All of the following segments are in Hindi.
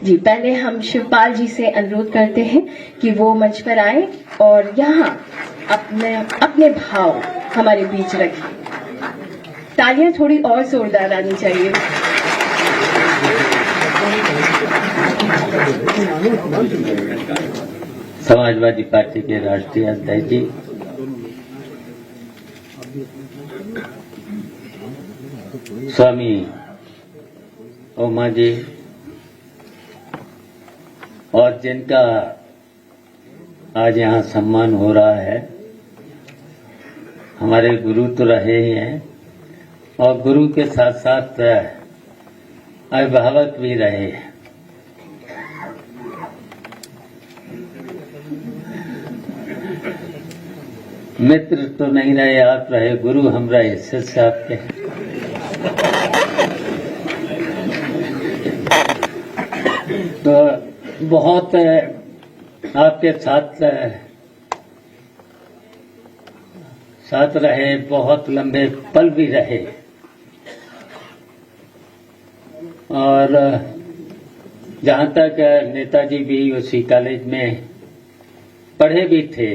जी, पहले हम शिवपाल जी से अनुरोध करते हैं कि वो मंच पर आए और यहाँ अपने भाव हमारे बीच रखें। तालियां थोड़ी और जोरदार आनी चाहिए। समाजवादी पार्टी के राष्ट्रीय अध्यक्ष जी, स्वामी ओमा जी, और जिनका आज यहाँ सम्मान हो रहा है, हमारे गुरु तो रहे ही हैं और गुरु के साथ साथ अभिभावक भी रहे हैं। मित्र तो नहीं रहे, आप रहे, गुरु हम रहे, शिष्य आपके। तो बहुत आपके साथ रहे, बहुत लंबे पल भी रहे और जहाँ तक नेताजी भी उसी कॉलेज में पढ़े भी थे,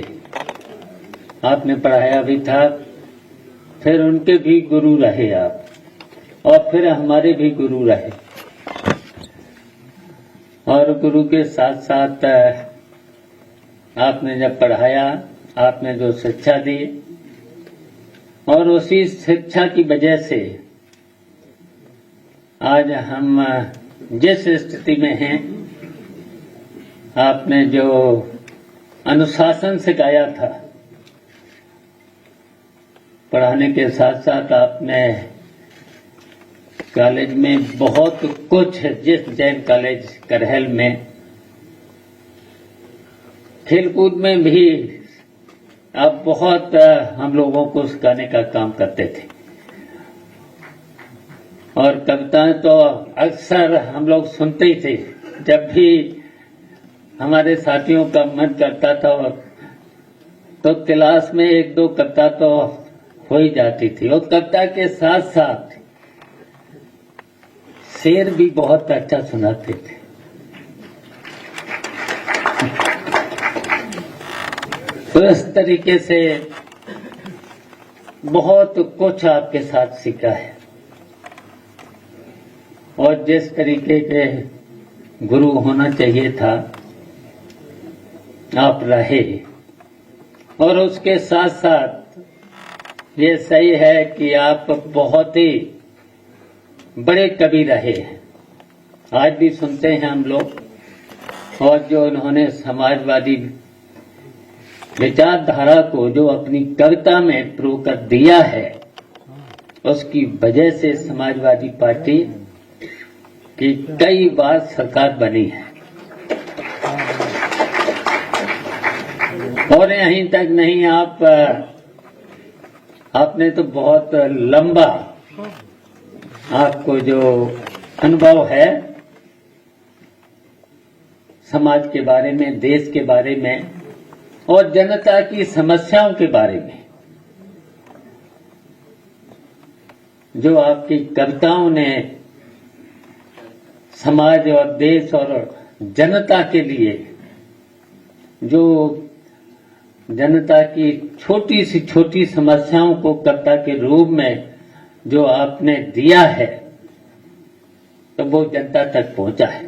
आपने पढ़ाया भी था, फिर उनके भी गुरु रहे आप और फिर हमारे भी गुरु रहे और गुरु के साथ साथ आपने जब पढ़ाया, आपने जो शिक्षा दी और उसी शिक्षा की वजह से आज हम जिस स्थिति में हैं, आपने जो अनुशासन सिखाया था, पढ़ाने के साथ साथ आपने कॉलेज में बहुत कुछ, जिस जैन कॉलेज करहल में खेलकूद में भी आप बहुत हम लोगों को सिखाने का काम करते थे और कविताएं तो अक्सर हम लोग सुनते ही थे। जब भी हमारे साथियों का मन करता था तो क्लास में एक दो कविता तो हो ही जाती थी और कविता के साथ साथ शेर भी बहुत अच्छा सुनाते थे। तो इस तरीके से बहुत कुछ आपके साथ सीखा है और जिस तरीके के गुरु होना चाहिए था आप रहे और उसके साथ साथ ये सही है कि आप बहुत ही बड़े कवि रहे हैं। आज भी सुनते हैं हम लोग, और जो उन्होंने समाजवादी विचारधारा को जो अपनी कविता में प्रो कर दिया है, उसकी वजह से समाजवादी पार्टी की कई बार सरकार बनी है और यहीं तक नहीं, आपने तो बहुत लंबा आपको जो अनुभव है समाज के बारे में, देश के बारे में और जनता की समस्याओं के बारे में, जो आपकी कविताओं ने समाज और देश और जनता के लिए, जो जनता की छोटी सी छोटी समस्याओं को कविता के रूप में जो आपने दिया है, तो वो जनता तक पहुंचा है।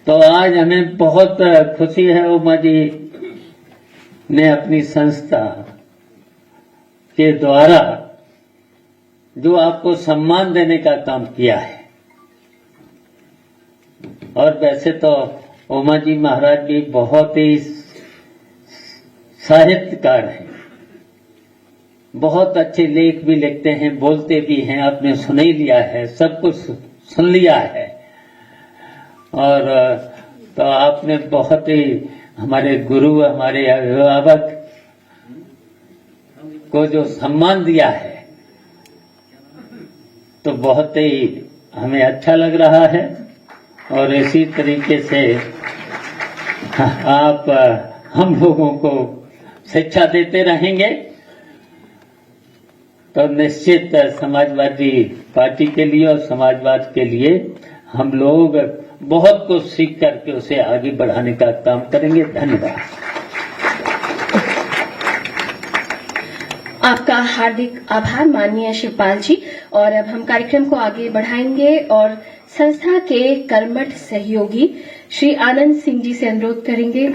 तो आज हमें बहुत खुशी है, उमा जी ने अपनी संस्था के द्वारा जो आपको सम्मान देने का काम किया है। और वैसे तो उमा जी महाराज भी बहुत ही साहित्यकार हैं, बहुत अच्छे लेख भी लिखते हैं, बोलते भी हैं, आपने सुन ही लिया है, सब कुछ सुन लिया है। और तो आपने बहुत ही हमारे गुरु, हमारे अभिभावक को जो सम्मान दिया है, तो बहुत ही हमें अच्छा लग रहा है। और इसी तरीके से आप हम लोगों को शिक्षा देते रहेंगे तो निश्चित समाजवादी पार्टी के लिए और समाजवाद के लिए हम लोग बहुत कुछ सीख करके उसे आगे बढ़ाने का काम करेंगे। धन्यवाद। आपका हार्दिक आभार माननीय शिवपाल जी। और अब हम कार्यक्रम को आगे बढ़ाएंगे और संस्था के कर्मठ सहयोगी श्री आनंद सिंह जी से अनुरोध करेंगे।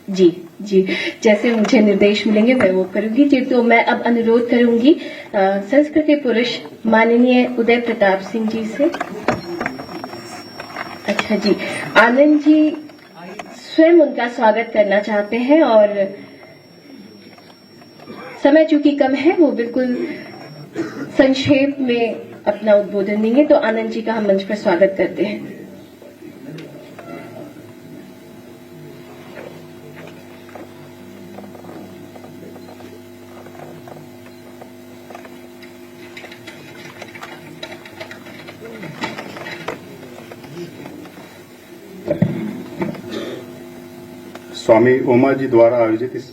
जी जी, जैसे मुझे निर्देश मिलेंगे मैं वो करूंगी जी। तो मैं अब अनुरोध करूंगी संस्कृति पुरुष माननीय उदय प्रताप सिंह जी से। अच्छा जी, आनंद जी स्वयं उनका स्वागत करना चाहते हैं और समय चूंकि कम है वो बिल्कुल संक्षेप में अपना उद्बोधन देंगे। तो आनंद जी का हम मंच पर स्वागत करते हैं। स्वामी ओमा जी द्वारा आयोजित इस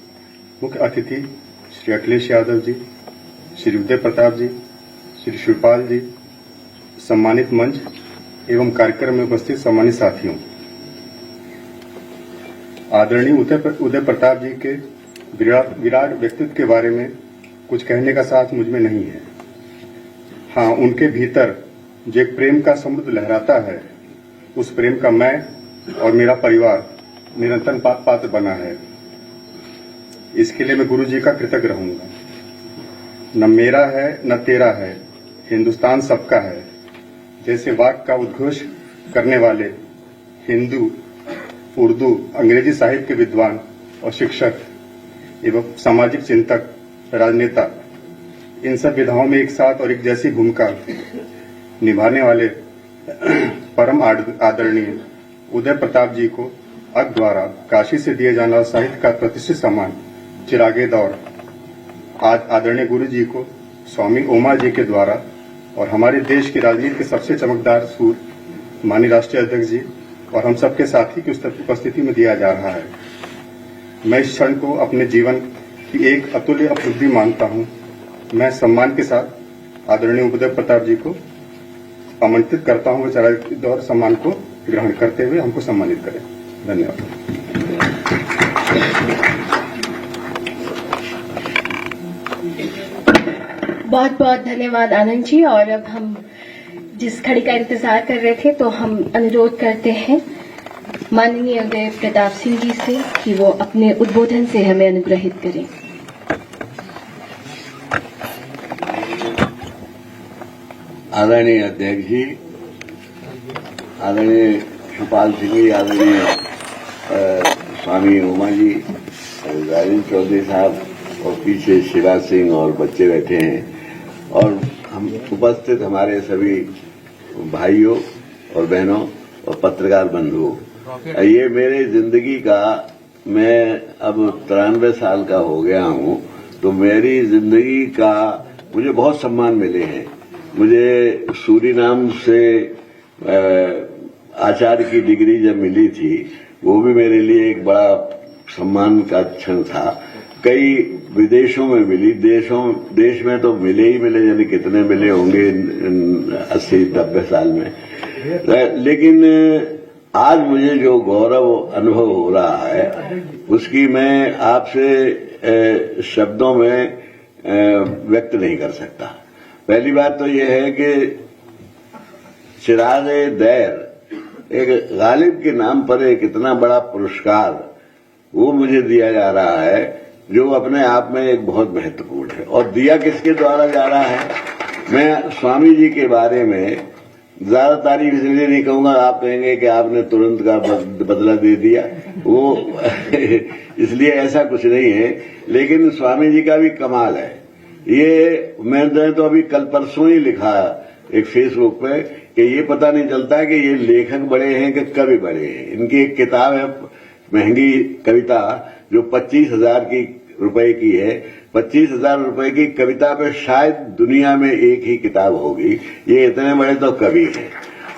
मुख्य अतिथि श्री अखिलेश यादव जी, श्री उदय प्रताप जी, श्री शिवपाल जी, सम्मानित मंच एवं कार्यक्रम में उपस्थित सम्मानित साथियों, आदरणीय उदय प्रताप जी के विराट व्यक्तित्व के बारे में कुछ कहने का साथ मुझ में नहीं है। हाँ, उनके भीतर जो एक प्रेम का समुद्र लहराता है, उस प्रेम का मैं और मेरा परिवार निरंतर पात्र बना है। इसके लिए मैं गुरु जी का कृतज्ञ रहूंगा। न मेरा है न तेरा है, हिंदुस्तान सबका है, जैसे वाक्य का उद्घोष करने वाले हिंदू, उर्दू, अंग्रेजी साहित्य के विद्वान और शिक्षक एवं सामाजिक चिंतक, राजनेता, इन सब विधाओं में एक साथ और एक जैसी भूमिका निभाने वाले परम आदरणीय उदय प्रताप जी को अक द्वारा काशी से दिए जाने वाला साहित्य का प्रतिष्ठित सम्मान चिरागे दौर आज आदरणीय गुरु जी को स्वामी ओमा जी के द्वारा और हमारे देश की राजनीति के सबसे चमकदार सूर माननीय राष्ट्रीय अध्यक्ष जी और हम सबके साथी की उपस्थिति में दिया जा रहा है। मैं इस क्षण को अपने जीवन की एक अतुल्य उपलब्धि मानता हूं। मैं सम्मान के साथ आदरणीय उदय प्रताप जी को आमंत्रित करता हूं, चिरागे दौर सम्मान को ग्रहण करते हुए हमको सम्मानित करें। धन्यवाद। बहुत बहुत धन्यवाद आनंद जी। और अब हम जिस घड़ी का इंतजार कर रहे थे तो हम अनुरोध करते हैं माननीय उदय प्रताप सिंह जी से कि वो अपने उद्बोधन से हमें अनुग्रहित करें। आदरणीय अध्यक्ष जी, आदरणीय शिवपाल सिंह जी, आदरणीय स्वामी उमा जी, राजेंद्र चौधरी साहब और पीछे शिवराज सिंह और बच्चे बैठे हैं और हम उपस्थित हमारे सभी भाइयों और बहनों और पत्रकार बंधुओं, ये मेरे जिंदगी का, मैं अब 93 साल का हो गया हूं, तो मेरी जिंदगी का मुझे बहुत सम्मान मिले हैं। मुझे सूरीनाम से आचार्य की डिग्री जब मिली थी, वो भी मेरे लिए एक बड़ा सम्मान का क्षण था। कई विदेशों में मिली, देश में तो मिले ही मिले, यानी कितने मिले होंगे 80-90 साल में। लेकिन आज मुझे जो गौरव अनुभव हो रहा है उसकी मैं आपसे शब्दों में व्यक्त नहीं कर सकता। पहली बात तो यह है कि चिरागे दौर एक गालिब के नाम पर एक इतना बड़ा पुरस्कार वो मुझे दिया जा रहा है जो अपने आप में एक बहुत महत्वपूर्ण है। और दिया किसके द्वारा जा रहा है? मैं स्वामी जी के बारे में ज्यादा तारीफ इसलिए नहीं कहूंगा, आप कहेंगे कि आपने तुरंत का बदला दे दिया, वो इसलिए ऐसा कुछ नहीं है। लेकिन स्वामी जी का भी कमाल है। ये मैंने तो अभी कल परसों ही लिखा एक फेसबुक पे कि ये पता नहीं चलता कि ये लेखक बड़े हैं कि कवि बड़े हैं। इनकी एक किताब है, महंगी कविता, जो 25,000 रुपए की है। 25,000 रुपए की कविता पे शायद दुनिया में एक ही किताब होगी। ये इतने बड़े तो कवि हैं।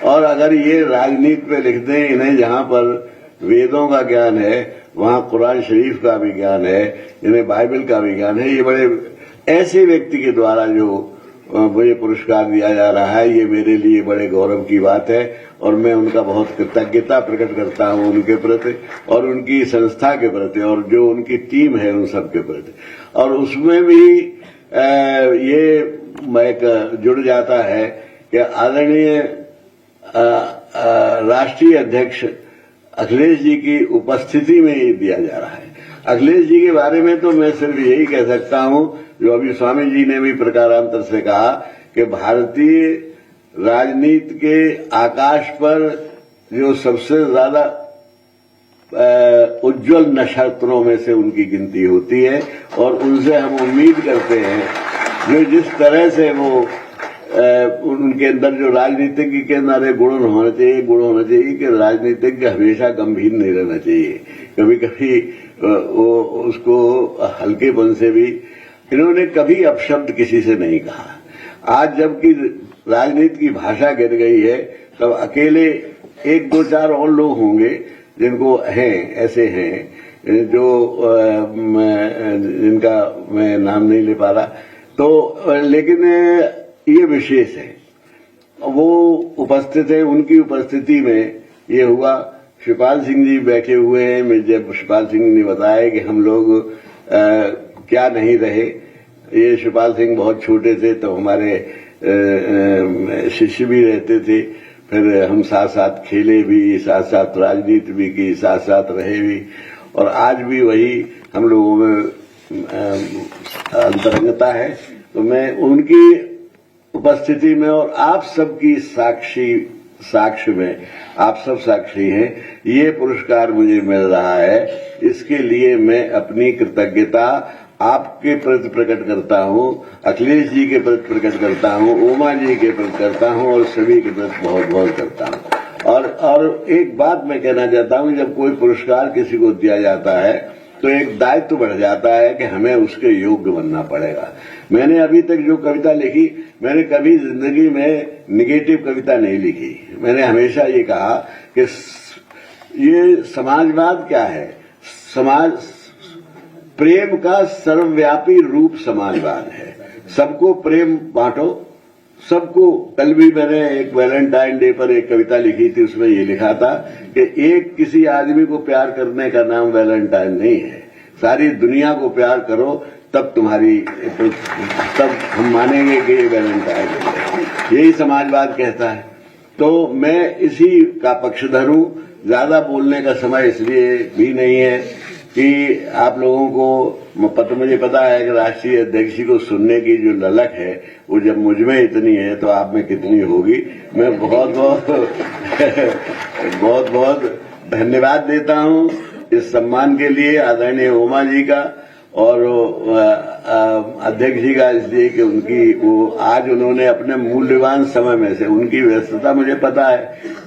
और अगर ये राजनीति पे लिख दें, इन्हें जहां पर वेदों का ज्ञान है वहां कुरान शरीफ का भी ज्ञान है, इन्हें बाइबल का भी ज्ञान है। ये बड़े ऐसे व्यक्ति के द्वारा जो मुझे पुरस्कार दिया जा रहा है, ये मेरे लिए बड़े गौरव की बात है और मैं उनका बहुत कृतज्ञता प्रकट करता हूं उनके प्रति और उनकी संस्था के प्रति और जो उनकी टीम है उन सब के प्रति। और उसमें भी ये एक जुड़ जाता है कि आदरणीय राष्ट्रीय अध्यक्ष अखिलेश जी की उपस्थिति में ये दिया जा रहा है। अखिलेश जी के बारे में तो मैं सिर्फ यही कह सकता हूं, जो अभी स्वामी जी ने भी प्रकारांतर से कहा कि भारतीय राजनीति के आकाश पर जो सबसे ज्यादा उज्जवल नक्षत्रों में से उनकी गिनती होती है और उनसे हम उम्मीद करते हैं जो जिस तरह से वो उनके अंदर जो राजनीतिक के अंदर गुण होना चाहिए कि राजनीतिक हमेशा गंभीर नहीं रहना चाहिए, कभी कभी वो उसको हल्केपन से भी, इन्होंने कभी अपशब्द किसी से नहीं कहा। आज जबकि राजनीति की भाषा गिर गई है तब अकेले 1, 2, 4 और लोग होंगे जिनको ऐसे हैं जो जिनका मैं नाम नहीं ले पा रहा, तो लेकिन ये विशेष है, वो उपस्थित है। उनकी उपस्थिति में ये हुआ। शिवपाल सिंह जी बैठे हुए हैं। मैं जब शिवपाल सिंह ने बताया कि हम लोग क्या नहीं रहे, ये शिवपाल सिंह बहुत छोटे थे तो हमारे शिष्य भी रहते थे, फिर हम साथ साथ खेले भी, साथ साथ राजनीति भी की, साथ साथ रहे भी और आज भी वही हम लोगों में अंतरंगता है। तो मैं उनकी उपस्थिति में और आप सबकी साक्ष्य में, आप सब साक्षी हैं, ये पुरस्कार मुझे मिल रहा है। इसके लिए मैं अपनी कृतज्ञता आपके प्रति प्रकट करता हूं, अखिलेश जी के प्रति प्रकट करता हूं, उमा जी के प्रति करता हूं और सभी के प्रति बहुत बहुत करता हूं। और एक बात मैं कहना चाहता हूं, जब कोई पुरस्कार किसी को दिया जाता है तो एक दायित्व बढ़ जाता है कि हमें उसके योग्य बनना पड़ेगा। मैंने अभी तक जो कविता लिखी, मैंने कभी जिंदगी में निगेटिव कविता नहीं लिखी। मैंने हमेशा ये कहा कि ये समाजवाद क्या है, समाज प्रेम का सर्वव्यापी रूप समाजवाद है। सबको प्रेम बांटो, सबको। कल भी मैंने एक वैलेंटाइन डे पर एक कविता लिखी थी, उसमें ये लिखा था कि एक किसी आदमी को प्यार करने का नाम वैलेंटाइन नहीं है, सारी दुनिया को प्यार करो तब तब हम मानेंगे कि ये वैलेंटाइन है। यही समाजवाद कहता है। तो मैं इसी का पक्षधर हूं। ज्यादा बोलने का समय इसलिए भी नहीं है कि आप लोगों को मुझे पता है कि राष्ट्रीय अध्यक्ष को सुनने की जो ललक है वो जब मुझ में इतनी है तो आप में कितनी होगी। मैं बहुत बहुत धन्यवाद देता हूं इस सम्मान के लिए आदरणीय उमा जी का और अध्यक्ष जी का, इसलिए कि उनकी वो आज उन्होंने अपने मूल्यवान समय में से, उनकी व्यस्तता मुझे पता है,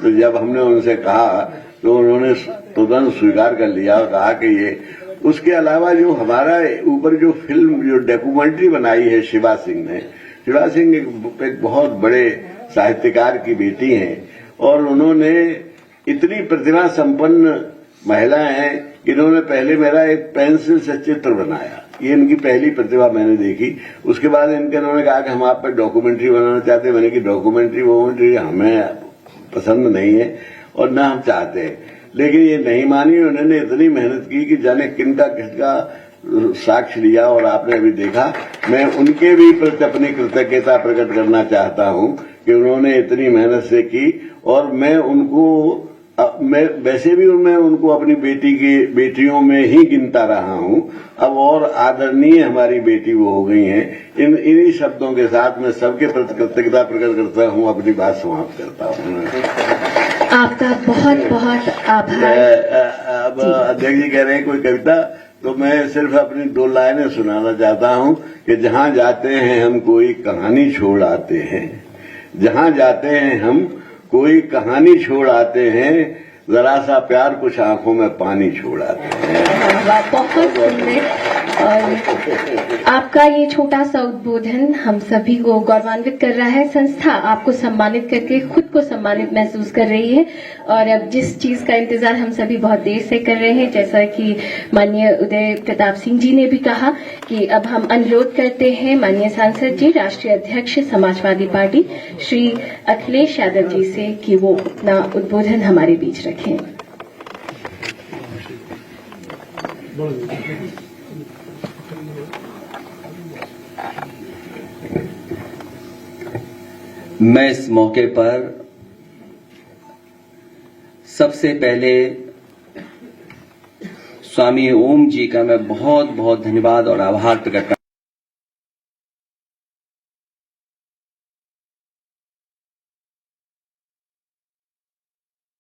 तो जब हमने उनसे कहा तो उन्होंने तुरंत स्वीकार कर लिया और कहा कि ये। उसके अलावा जो हमारा ऊपर जो फिल्म जो डॉक्यूमेंट्री बनाई है शिवा सिंह ने, शिवा सिंह एक बहुत बड़े साहित्यकार की बेटी हैं और उन्होंने इतनी प्रतिभा संपन्न महिला हैं कि इन्होंने पहले मेरा एक पेंसिल से चित्र बनाया। ये इनकी पहली प्रतिभा मैंने देखी। उसके बाद इन्होंने कहा कि हम आप पर डॉक्यूमेंट्री बनाना चाहते हैं। मैंने कि डॉक्यूमेंट्री हमें पसंद नहीं है और न हम चाहते हैं, लेकिन ये नहीं मानी। उन्होंने इतनी मेहनत की कि जाने किसका साक्ष्य लिया और आपने अभी देखा। मैं उनके भी प्रति अपनी कृतज्ञता प्रकट करना चाहता हूं कि उन्होंने इतनी मेहनत से की और मैं वैसे भी मैं उनको अपनी बेटियों में ही गिनता रहा हूं। अब और आदरणीय हमारी बेटी वो हो गई हैं। इन्हीं शब्दों के साथ मैं सबके प्रति कृतज्ञता प्रकट करता हूं, अपनी बात समाप्त करता हूं। आपका बहुत बहुत आभार। अब अध्यक्ष जी कह रहे हैं कोई कविता, तो मैं सिर्फ अपनी 2 लाइनें सुनाना चाहता हूं कि जहां जाते हैं हम कोई कहानी छोड़ आते हैं, जहां जाते हैं हम कोई कहानी छोड़ आते हैं, जरा सा प्यार कुछ आंखों में पानी छोड़ाते हैं। बहुत सुंदर। और आपका ये छोटा सा उद्बोधन हम सभी को गौरवान्वित कर रहा है। संस्था आपको सम्मानित करके खुद को सम्मानित महसूस कर रही है। और अब जिस चीज का इंतजार हम सभी बहुत देर से कर रहे हैं, जैसा कि माननीय उदय प्रताप सिंह जी ने भी कहा, कि अब हम अनुरोध करते हैं माननीय सांसद जी, राष्ट्रीय अध्यक्ष समाजवादी पार्टी श्री अखिलेश यादव जी से कि वो अपना उद्बोधन हमारे बीच रखें। मैं इस मौके पर सबसे पहले स्वामी ओम जी का मैं बहुत बहुत धन्यवाद और आभार प्रकट करता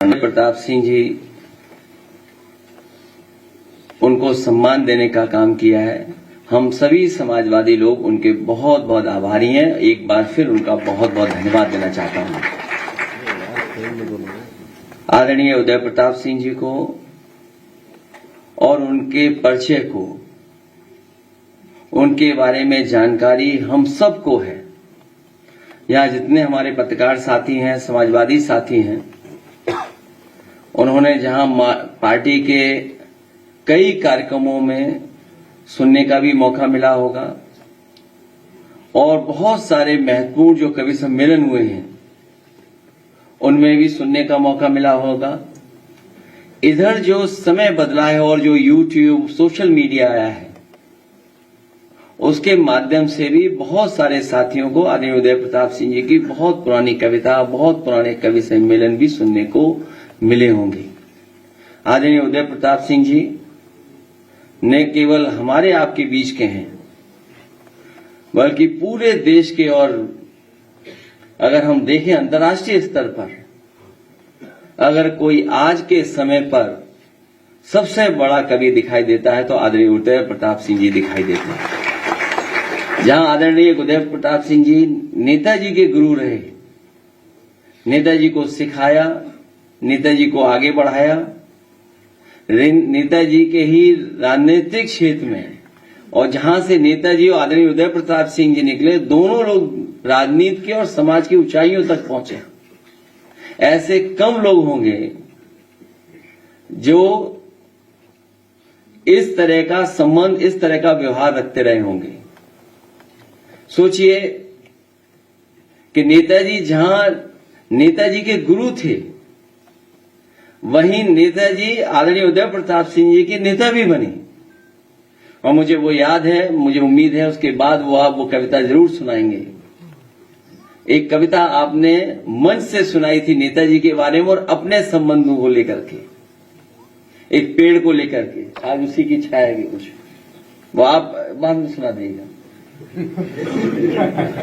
हूं। प्रताप सिंह जी उनको सम्मान देने का काम किया है। हम सभी समाजवादी लोग उनके बहुत बहुत आभारी हैं। एक बार फिर उनका बहुत बहुत धन्यवाद देना चाहता हूं। आदरणीय उदय प्रताप सिंह जी को और उनके परिचय को, उनके बारे में जानकारी हम सबको है। यहां जितने हमारे पत्रकार साथी हैं, समाजवादी साथी हैं, उन्होंने जहां पार्टी के कई कार्यक्रमों में सुनने का भी मौका मिला होगा और बहुत सारे महत्वपूर्ण जो कवि सम्मेलन हुए हैं उनमें भी सुनने का मौका मिला होगा। इधर जो समय बदला है और जो यूट्यूब सोशल मीडिया आया है उसके माध्यम से भी बहुत सारे साथियों को आदरणीय उदय प्रताप सिंह जी की बहुत पुरानी कविता, बहुत पुराने कवि सम्मेलन भी सुनने को मिले होंगे। आदरणीय उदय प्रताप सिंह जी न केवल हमारे आपके बीच के हैं बल्कि पूरे देश के, और अगर हम देखें अंतर्राष्ट्रीय स्तर पर, अगर कोई आज के समय पर सबसे बड़ा कवि दिखाई देता है तो आदरणीय उदय प्रताप सिंह जी दिखाई देते हैं। जहां आदरणीय उदय प्रताप सिंह जी नेताजी के गुरु रहे, नेताजी को सिखाया, नेताजी को आगे बढ़ाया, नेताजी के ही राजनीतिक क्षेत्र में, और जहां से नेताजी और आदरणीय उदय प्रताप सिंह जी निकले, दोनों लोग राजनीति के और समाज की ऊंचाइयों तक पहुंचे। ऐसे कम लोग होंगे जो इस तरह का संबंध, इस तरह का व्यवहार रखते रहे होंगे। सोचिए कि नेताजी जहां नेताजी के गुरु थे, वहीं नेताजी आदरणीय उदय प्रताप सिंह जी के नेता भी बने। और मुझे वो याद है, मुझे उम्मीद है उसके बाद वो आप वो कविता जरूर सुनाएंगे। एक कविता आपने मंच से सुनाई थी नेताजी के बारे में और अपने संबंधों को लेकर के, एक पेड़ को लेकर के, आज उसी की छाया भी कुछ, वो आप बाद में सुना देगा।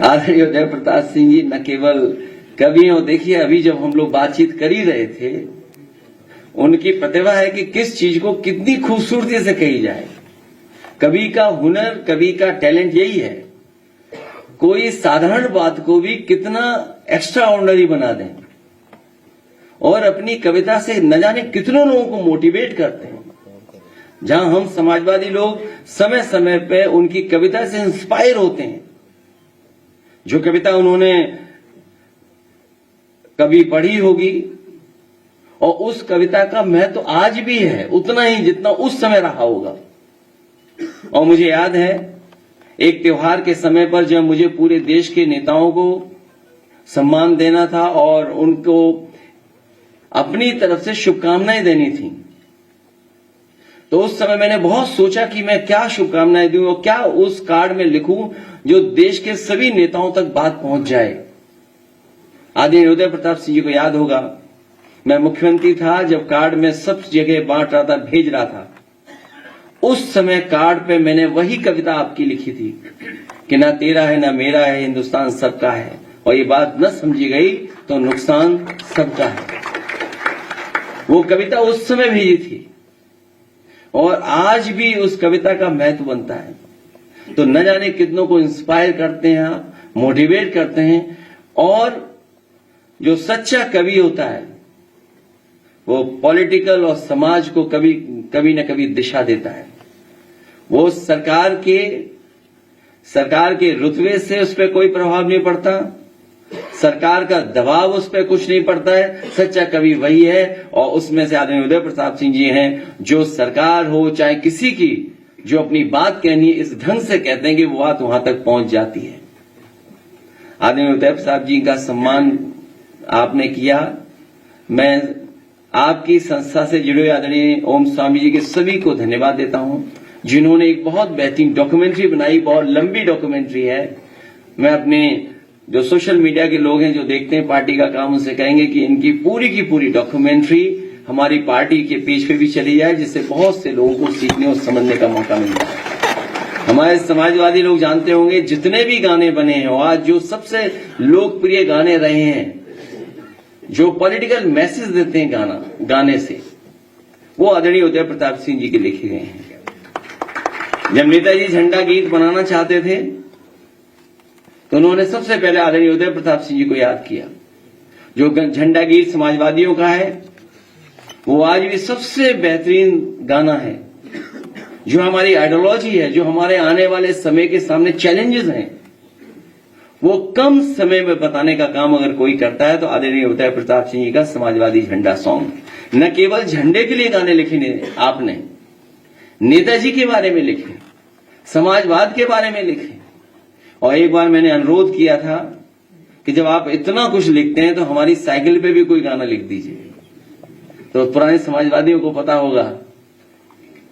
आदरणीय उदय प्रताप सिंह जी न केवल कवि हो, देखिए अभी जब हम लोग बातचीत कर ही रहे थे, उनकी प्रतिभा है कि किस चीज को कितनी खूबसूरती से कही जाए। कवि का हुनर, कवि का टैलेंट यही है, कोई साधारण बात को भी कितना एक्स्ट्रा ऑर्डिनरी बना दें और अपनी कविता से न जाने कितनों लोगों को मोटिवेट करते हैं। जहां हम समाजवादी लोग समय समय पे उनकी कविता से इंस्पायर होते हैं। जो कविता उन्होंने कभी पढ़ी होगी और उस कविता का महत्व आज भी है उतना ही जितना उस समय रहा होगा। और मुझे याद है एक त्योहार के समय पर जब मुझे पूरे देश के नेताओं को सम्मान देना था और उनको अपनी तरफ से शुभकामनाएं देनी थी, तो उस समय मैंने बहुत सोचा कि मैं क्या शुभकामनाएं दूं और क्या उस कार्ड में लिखूं जो देश के सभी नेताओं तक बात पहुंच जाए। आदरणीय उदय प्रताप सिंह जी को याद होगा, मैं मुख्यमंत्री था जब कार्ड में सब जगह बांट रहा था, भेज रहा था। उस समय कार्ड पे मैंने वही कविता आपकी लिखी थी कि ना तेरा है ना मेरा है, हिंदुस्तान सबका है, और ये बात न समझी गई तो नुकसान सबका है। वो कविता उस समय भेजी थी और आज भी उस कविता का महत्व बनता है। तो न जाने कितनों को इंस्पायर करते हैं आप, मोटिवेट करते हैं। और जो सच्चा कवि होता है वो पॉलिटिकल और समाज को कभी न कभी दिशा देता है। वो सरकार के रुतबे से उस पर कोई प्रभाव नहीं पड़ता, सरकार का दबाव उस पर कुछ नहीं पड़ता है। सच्चा कवि वही है, और उसमें से आदरणीय उदय प्रताप सिंह जी हैं, जो सरकार हो चाहे किसी की, जो अपनी बात कहनी है इस ढंग से कहते हैं कि वो बात वहां तक पहुंच जाती है। आदरणीय उदय प्रताप जी का सम्मान आपने किया। मैं आपकी संस्था से जुड़े हुए आदरणीय ओम स्वामी जी के सभी को धन्यवाद देता हूं, जिन्होंने एक बहुत बेहतरीन डॉक्यूमेंट्री बनाई, बहुत लंबी डॉक्यूमेंट्री है। मैं अपने जो सोशल मीडिया के लोग हैं जो देखते हैं पार्टी का काम, उनसे कहेंगे कि इनकी पूरी की पूरी डॉक्यूमेंट्री हमारी पार्टी के पेज पे भी चली जाए, जिससे बहुत से लोगों को सीखने और समझने का मौका मिलता है। हमारे समाजवादी लोग जानते होंगे जितने भी गाने बने हैं, और आज जो सबसे लोकप्रिय गाने रहे हैं, जो पॉलिटिकल मैसेज देते हैं गाने से, वो आदरणीय उदय प्रताप सिंह जी के लिखे गए हैं। जब नेताजी झंडा गीत बनाना चाहते थे तो उन्होंने सबसे पहले आदरणीय उदय प्रताप सिंह जी को याद किया। जो झंडा गीत समाजवादियों का है, वो आज भी सबसे बेहतरीन गाना है। जो हमारी आइडियोलॉजी है, जो हमारे आने वाले समय के सामने चैलेंजेस हैं, वो कम समय में बताने का काम अगर कोई करता है तो आदरणीय उदय प्रताप सिंह जी का समाजवादी झंडा सॉन्ग। न केवल झंडे के लिए गाने लिखे आपने, नेताजी के बारे में लिखे, समाजवाद के बारे में लिखे। और एक बार मैंने अनुरोध किया था कि जब आप इतना कुछ लिखते हैं तो हमारी साइकिल पे भी कोई गाना लिख दीजिए। तो पुराने समाजवादियों को पता होगा,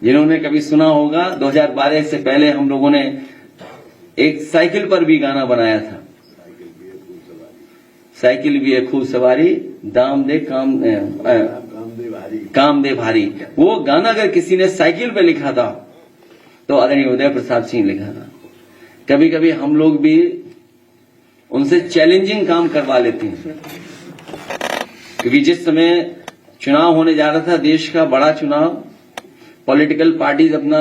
जिन्होंने कभी सुना होगा, 2012 से पहले हम लोगों ने एक साइकिल पर भी गाना बनाया था। साइकिल भी है खूब सवारी, दाम दे काम दे भारी। वो गाना अगर किसी ने साइकिल पे लिखा था तो आदरणीय उदय प्रताप सिंह लिखा था। कभी कभी हम लोग भी उनसे चैलेंजिंग काम करवा लेते हैं, क्योंकि जिस समय चुनाव होने जा रहा था, देश का बड़ा चुनाव, पॉलिटिकल पार्टीज अपना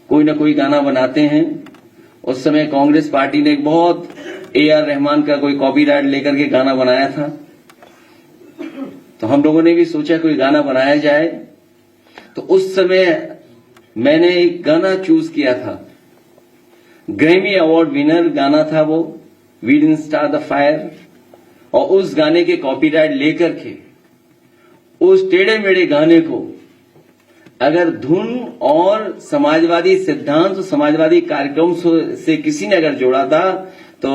कोई ना कोई गाना बनाते हैं। उस समय कांग्रेस पार्टी ने एक बहुत AR रहमान का कोई कॉपीराइट लेकर के गाना बनाया था। तो हम लोगों ने भी सोचा कोई गाना बनाया जाए। तो उस समय मैंने एक गाना चूज किया था, ग्रैमी अवार्ड विनर गाना था वो, we didn't start the fire. और उस गाने के कॉपीराइट लेकर के उस टेढ़े मेढ़े गाने को अगर धुन और समाजवादी सिद्धांत, समाजवादी कार्यक्रम से किसी ने अगर जोड़ा था तो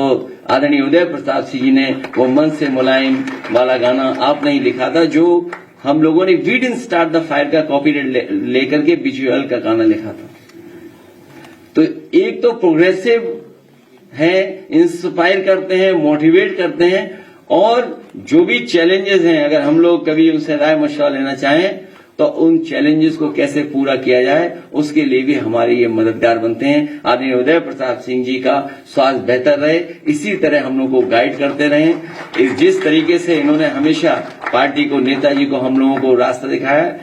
आदरणीय उदय प्रताप सिंह जी ने वो मन से मुलायम वाला गाना आपने ही लिखा था, जो हम लोगों ने we didn't start the fire का कॉपीराइट लेकर के विजुअल का गाना लिखा था। तो एक तो प्रोग्रेसिव है, इंस्पायर करते हैं, मोटिवेट करते हैं, और जो भी चैलेंजेस हैं अगर हम लोग कभी उनसे राय मशवरा लेना चाहें तो उन चैलेंजेस को कैसे पूरा किया जाए उसके लिए भी हमारे ये मददगार बनते हैं। आदरणीय उदय प्रताप सिंह जी का स्वास्थ्य बेहतर रहे, इसी तरह हम लोगों को गाइड करते रहें। जिस तरीके से इन्होंने हमेशा पार्टी को, नेताजी को, हम लोगों को रास्ता दिखाया,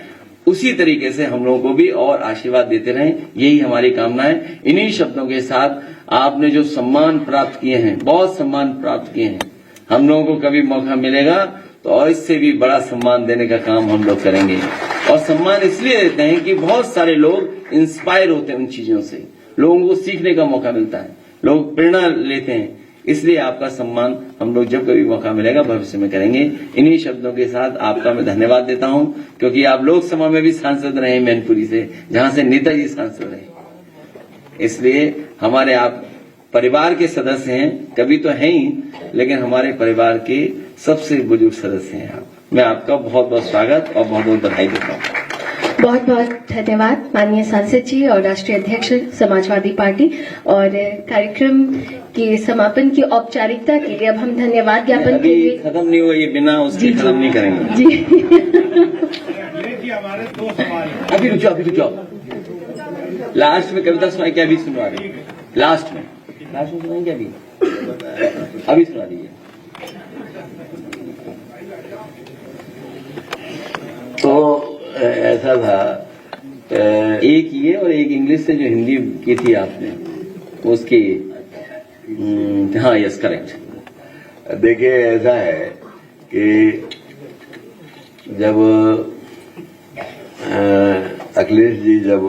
उसी तरीके से हम लोगों को भी और आशीर्वाद देते रहें, यही हमारी कामना है। इन्हीं शब्दों के साथ आपने जो सम्मान प्राप्त किए हैं, बहुत सम्मान प्राप्त किए हैं, हम लोगों को कभी मौका मिलेगा तो और इससे भी बड़ा सम्मान देने का काम हम लोग करेंगे। और सम्मान इसलिए देते हैं कि बहुत सारे लोग इंस्पायर होते हैं उन चीजों से, लोगों को सीखने का मौका मिलता है, लोग प्रेरणा लेते हैं। इसलिए आपका सम्मान हम लोग जब कभी मौका मिलेगा भविष्य में करेंगे। इन्हीं शब्दों के साथ आपका मैं धन्यवाद देता हूं, क्योंकि आप लोकसभा में भी सांसद रहे मैनपुरी से, जहां से नेताजी सांसद रहे। इसलिए हमारे आप परिवार के सदस्य हैं, कभी तो हैं ही, लेकिन हमारे परिवार के सबसे बुजुर्ग सदस्य हैं आप। मैं आपका बहुत बहुत स्वागत और बहुत बहुत बधाई देता हूँ। बहुत बहुत धन्यवाद माननीय सांसद जी और राष्ट्रीय अध्यक्ष समाजवादी पार्टी। और कार्यक्रम के समापन की औपचारिकता के लिए अब हम धन्यवाद ज्ञापन के लिए, खत्म नहीं हुआ ये बिना उसके खत्म नहीं करेंगे जी। हमारे 2 सवाल अभी रुक जाओ, लास्ट में कविता सुनाई क्या? अभी सुनवा रही, लास्ट में सुनाई क्या? अभी सुना दीजिए। तो ऐसा था, एक ये और एक इंग्लिश से जो हिंदी की थी आपने उसकी, हाँ यस करेक्ट। देखिए ऐसा है कि जब अखिलेश जी जब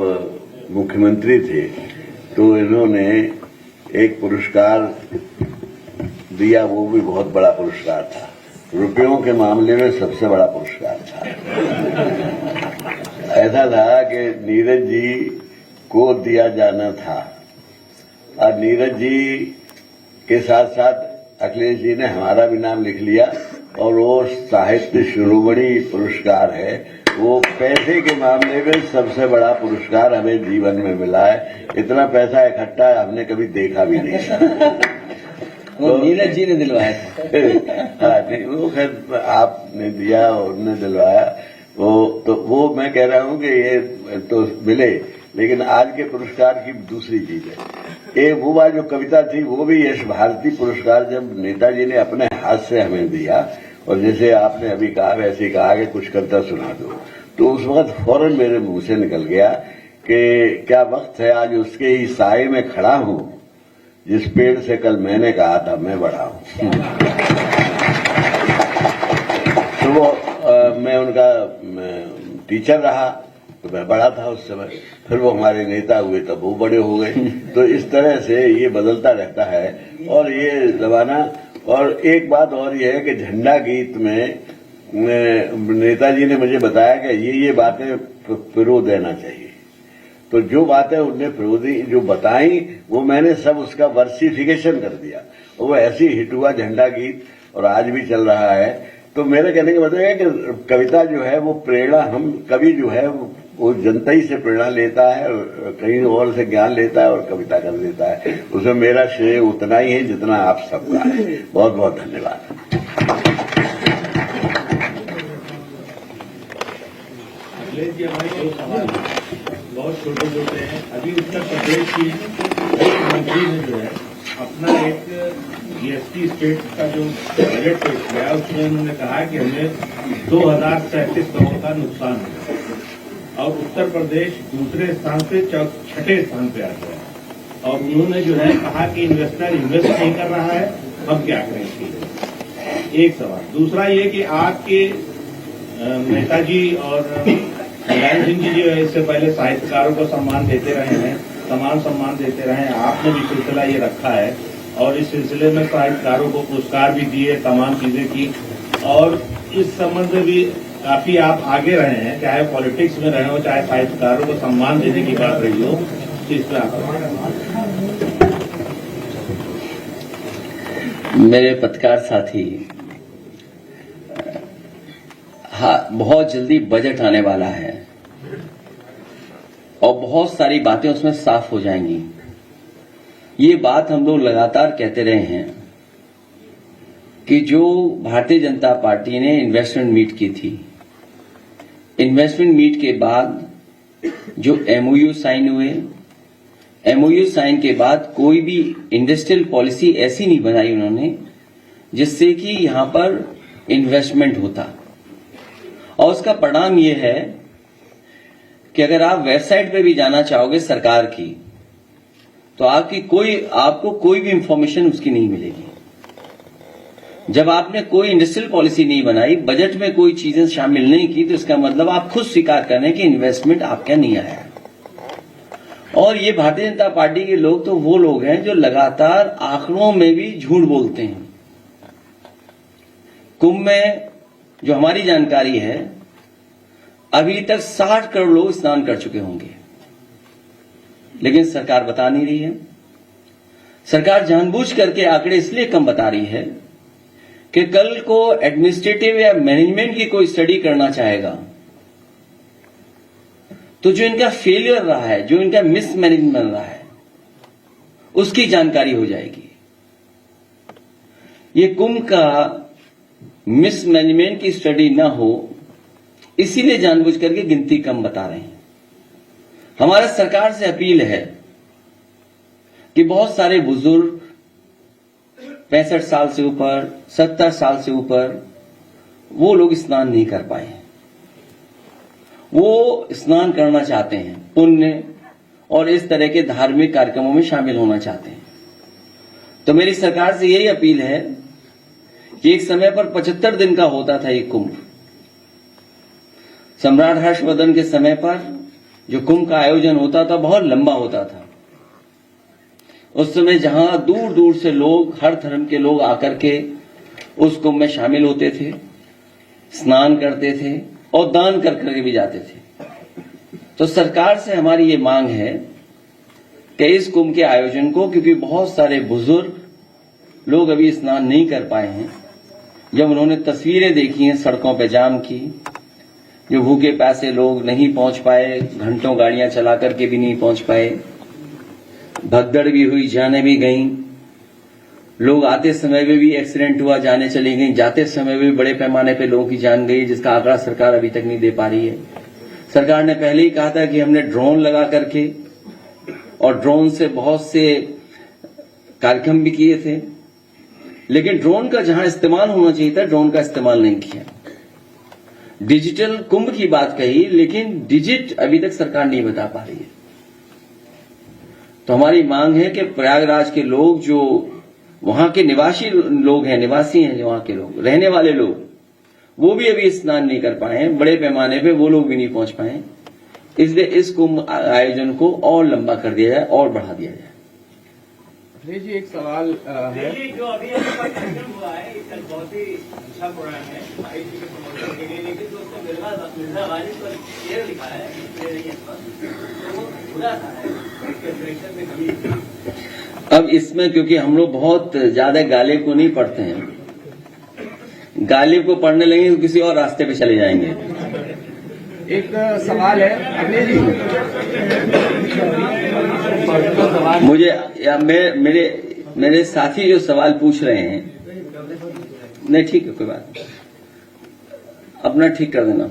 मुख्यमंत्री थे तो इन्होंने एक पुरस्कार दिया, वो भी बहुत बड़ा पुरस्कार था, रुपयों के मामले में सबसे बड़ा पुरस्कार था। ऐसा था कि नीरज जी को दिया जाना था और नीरज जी के साथ साथ अखिलेश जी ने हमारा भी नाम लिख लिया और वो साहित्य शिरोमणि पुरस्कार है। वो पैसे के मामले में सबसे बड़ा पुरस्कार हमें जीवन में मिला है। इतना पैसा इकट्ठा हमने कभी देखा भी नहीं था। वो नीरज जी ने दिलवाया था। हाँ, नहीं, वो खैर आपने दिया और उन्होंने दिलवाया। वो मैं कह रहा हूँ कि ये तो मिले, लेकिन आज के पुरस्कार की दूसरी चीज है। ये वो बात जो कविता थी वो भी यश भारती पुरस्कार जब नेताजी ने अपने हाथ से हमें दिया, और जैसे आपने अभी कहा वैसे ही कहा कि कुछ कविता सुना दो, तो उस वक्त फौरन मेरे मुंह से निकल गया कि क्या वक्त है आज उसके ही साए में खड़ा हूं जिस पेड़ से कल मैंने कहा था मैं बड़ा हूं। तो वो मैं उनका टीचर रहा तो मैं बड़ा था उस समय, फिर वो हमारे नेता हुए तब वो बड़े हो गए। तो इस तरह से ये बदलता रहता है और ये जमाना। और एक बात और ये है कि झंडा गीत में नेताजी ने मुझे बताया कि ये बातें पिरो देना चाहिए। तो जो बातें उनने विरोधी जो बताई वो मैंने सब उसका वर्सिफिकेशन कर दिया और वो ऐसी हिट हुआ झंडा गीत, और आज भी चल रहा है। तो मेरे कहने का मतलब है कि कविता जो है वो प्रेरणा, हम कवि जो है वो जनता ही से प्रेरणा लेता है, कहीं और से ज्ञान लेता है और कविता कर देता है। उसमें मेरा श्रेय उतना ही है जितना आप सबका है। बहुत बहुत धन्यवाद। अखिलेश जी, हमारे दो सवाल बहुत छोटे छोटे हैं। अभी उत्तर प्रदेश की मुख्यमंत्री ने जो है अपना एक जीएसटी स्टेट का जो बजट पेश किया उसमें उन्होंने कहा कि हमें 2037 करोड़ का नुकसान हुआ और उत्तर प्रदेश दूसरे स्थान से छठे स्थान पे आ गया। और उन्होंने जो है कहा कि इन्वेस्टर इन्वेस्ट नहीं कर रहा है, हम क्या करें इसके लिए। एक सवाल। दूसरा ये कि आपके नेताजी और कल्याण सिंह जी जो है इससे पहले साहित्यकारों को सम्मान देते रहे हैं, समान सम्मान देते रहे हैं। आपने भी सिलसिला ये रखा है और इस सिलसिले में साहित्यकारों को पुरस्कार भी दिए, तमाम चीजें की, और इस संबंध में भी काफी आप आगे रहे हैं, चाहे पॉलिटिक्स में रहे हो चाहे साहित्यकारों को सम्मान देने की बात रही हो। तो इस पर आप मेरे पत्रकार साथी, हाँ, बहुत जल्दी बजट आने वाला है और बहुत सारी बातें उसमें साफ हो जाएंगी। ये बात हम लोग लगातार कहते रहे हैं कि जो भारतीय जनता पार्टी ने इन्वेस्टमेंट मीट की थी, इन्वेस्टमेंट मीट के बाद जो एमओयू साइन हुए, एमओयू साइन के बाद कोई भी इंडस्ट्रियल पॉलिसी ऐसी नहीं बनाई उन्होंने जिससे कि यहां पर इन्वेस्टमेंट होता। और उसका परिणाम यह है कि अगर आप वेबसाइट पे भी जाना चाहोगे सरकार की तो आपको कोई भी इंफॉर्मेशन उसकी नहीं मिलेगी। जब आपने कोई इंडस्ट्रियल पॉलिसी नहीं बनाई, बजट में कोई चीजें शामिल नहीं की, तो इसका मतलब आप खुद स्वीकार कर रहे हैं कि इन्वेस्टमेंट आपका नहीं आया। और ये भारतीय जनता पार्टी के लोग तो वो लोग हैं जो लगातार आंकड़ों में भी झूठ बोलते हैं। कुंभ में जो हमारी जानकारी है अभी तक 60 करोड़ लोग स्नान कर चुके होंगे, लेकिन सरकार बता नहीं रही है। सरकार जानबूझ करके आंकड़े इसलिए कम बता रही है कि कल को एडमिनिस्ट्रेटिव या मैनेजमेंट की कोई स्टडी करना चाहेगा तो जो इनका फेलियर रहा है, जो इनका मिसमैनेजमेंट रहा है, उसकी जानकारी हो जाएगी। ये कुंभ का मिसमैनेजमेंट की स्टडी ना हो इसीलिए जानबूझ करके गिनती कम बता रहे हैं। हमारा सरकार से अपील है कि बहुत सारे बुजुर्ग 65 साल से ऊपर, 70 साल से ऊपर, वो लोग स्नान नहीं कर पाए। वो स्नान करना चाहते हैं, पुण्य और इस तरह के धार्मिक कार्यक्रमों में शामिल होना चाहते हैं। तो मेरी सरकार से यही अपील है कि एक समय पर 75 दिन का होता था ये कुंभ, सम्राट हर्षवर्धन के समय पर जो कुंभ का आयोजन होता था बहुत लंबा होता था। उस समय जहां दूर दूर से लोग, हर धर्म के लोग आकर के उस कुंभ में शामिल होते थे, स्नान करते थे और दान कर करके भी जाते थे। तो सरकार से हमारी ये मांग है कि इस कुंभ के आयोजन को, क्योंकि बहुत सारे बुजुर्ग लोग अभी स्नान नहीं कर पाए हैं, जब उन्होंने तस्वीरें देखी हैं सड़कों पे जाम की, जो भूखे प्यासे लोग नहीं पहुंच पाए, घंटों गाड़ियां चला करके भी नहीं पहुंच पाए, भगदड़ भी हुई, जाने भी गई, लोग आते समय में भी एक्सीडेंट हुआ, जाने चली गई, जाते समय भी बड़े पैमाने पे लोगों की जान गई, जिसका आंकड़ा सरकार अभी तक नहीं दे पा रही है। सरकार ने पहले ही कहा था कि हमने ड्रोन लगा करके, और ड्रोन से बहुत से कार्यक्रम भी किए थे, लेकिन ड्रोन का जहां इस्तेमाल होना चाहिए था, ड्रोन का इस्तेमाल नहीं किया। डिजिटल कुंभ की बात कही, लेकिन डिजिट अभी तक सरकार नहीं बता पा रही है। तो हमारी मांग है कि प्रयागराज के लोग, जो वहां के निवासी लोग हैं, निवासी हैं वहां के लोग, रहने वाले लोग, वो भी अभी स्नान नहीं कर पाए हैं, बड़े पैमाने पे वो लोग भी नहीं पहुंच पाए, इसलिए इस कुंभ आयोजन को और लंबा कर दिया जाए और बढ़ा दिया जाए। अखिलेश जी, एक सवाल है, जो अभी कार्यक्रम हुआ है, कल बहुत ही अच्छा प्रोग्राम है आईटी के प्रमोशन के लिए, लेकिन जो उसका मिर्जा गालिब पर शेर लिखा है, तो वो खुला था उसके प्रेशर में कभी। अब इसमें क्योंकि हम लोग बहुत ज्यादा गालिब को नहीं पढ़ते हैं, गालिब को पढ़ने लगे तो किसी और रास्ते पे चले जाएंगे। एक सवाल है अखिलेश जी, मुझे या मेरे साथी जो सवाल पूछ रहे हैं, नहीं ठीक है, कोई बात नहीं, अपना ठीक कर देना।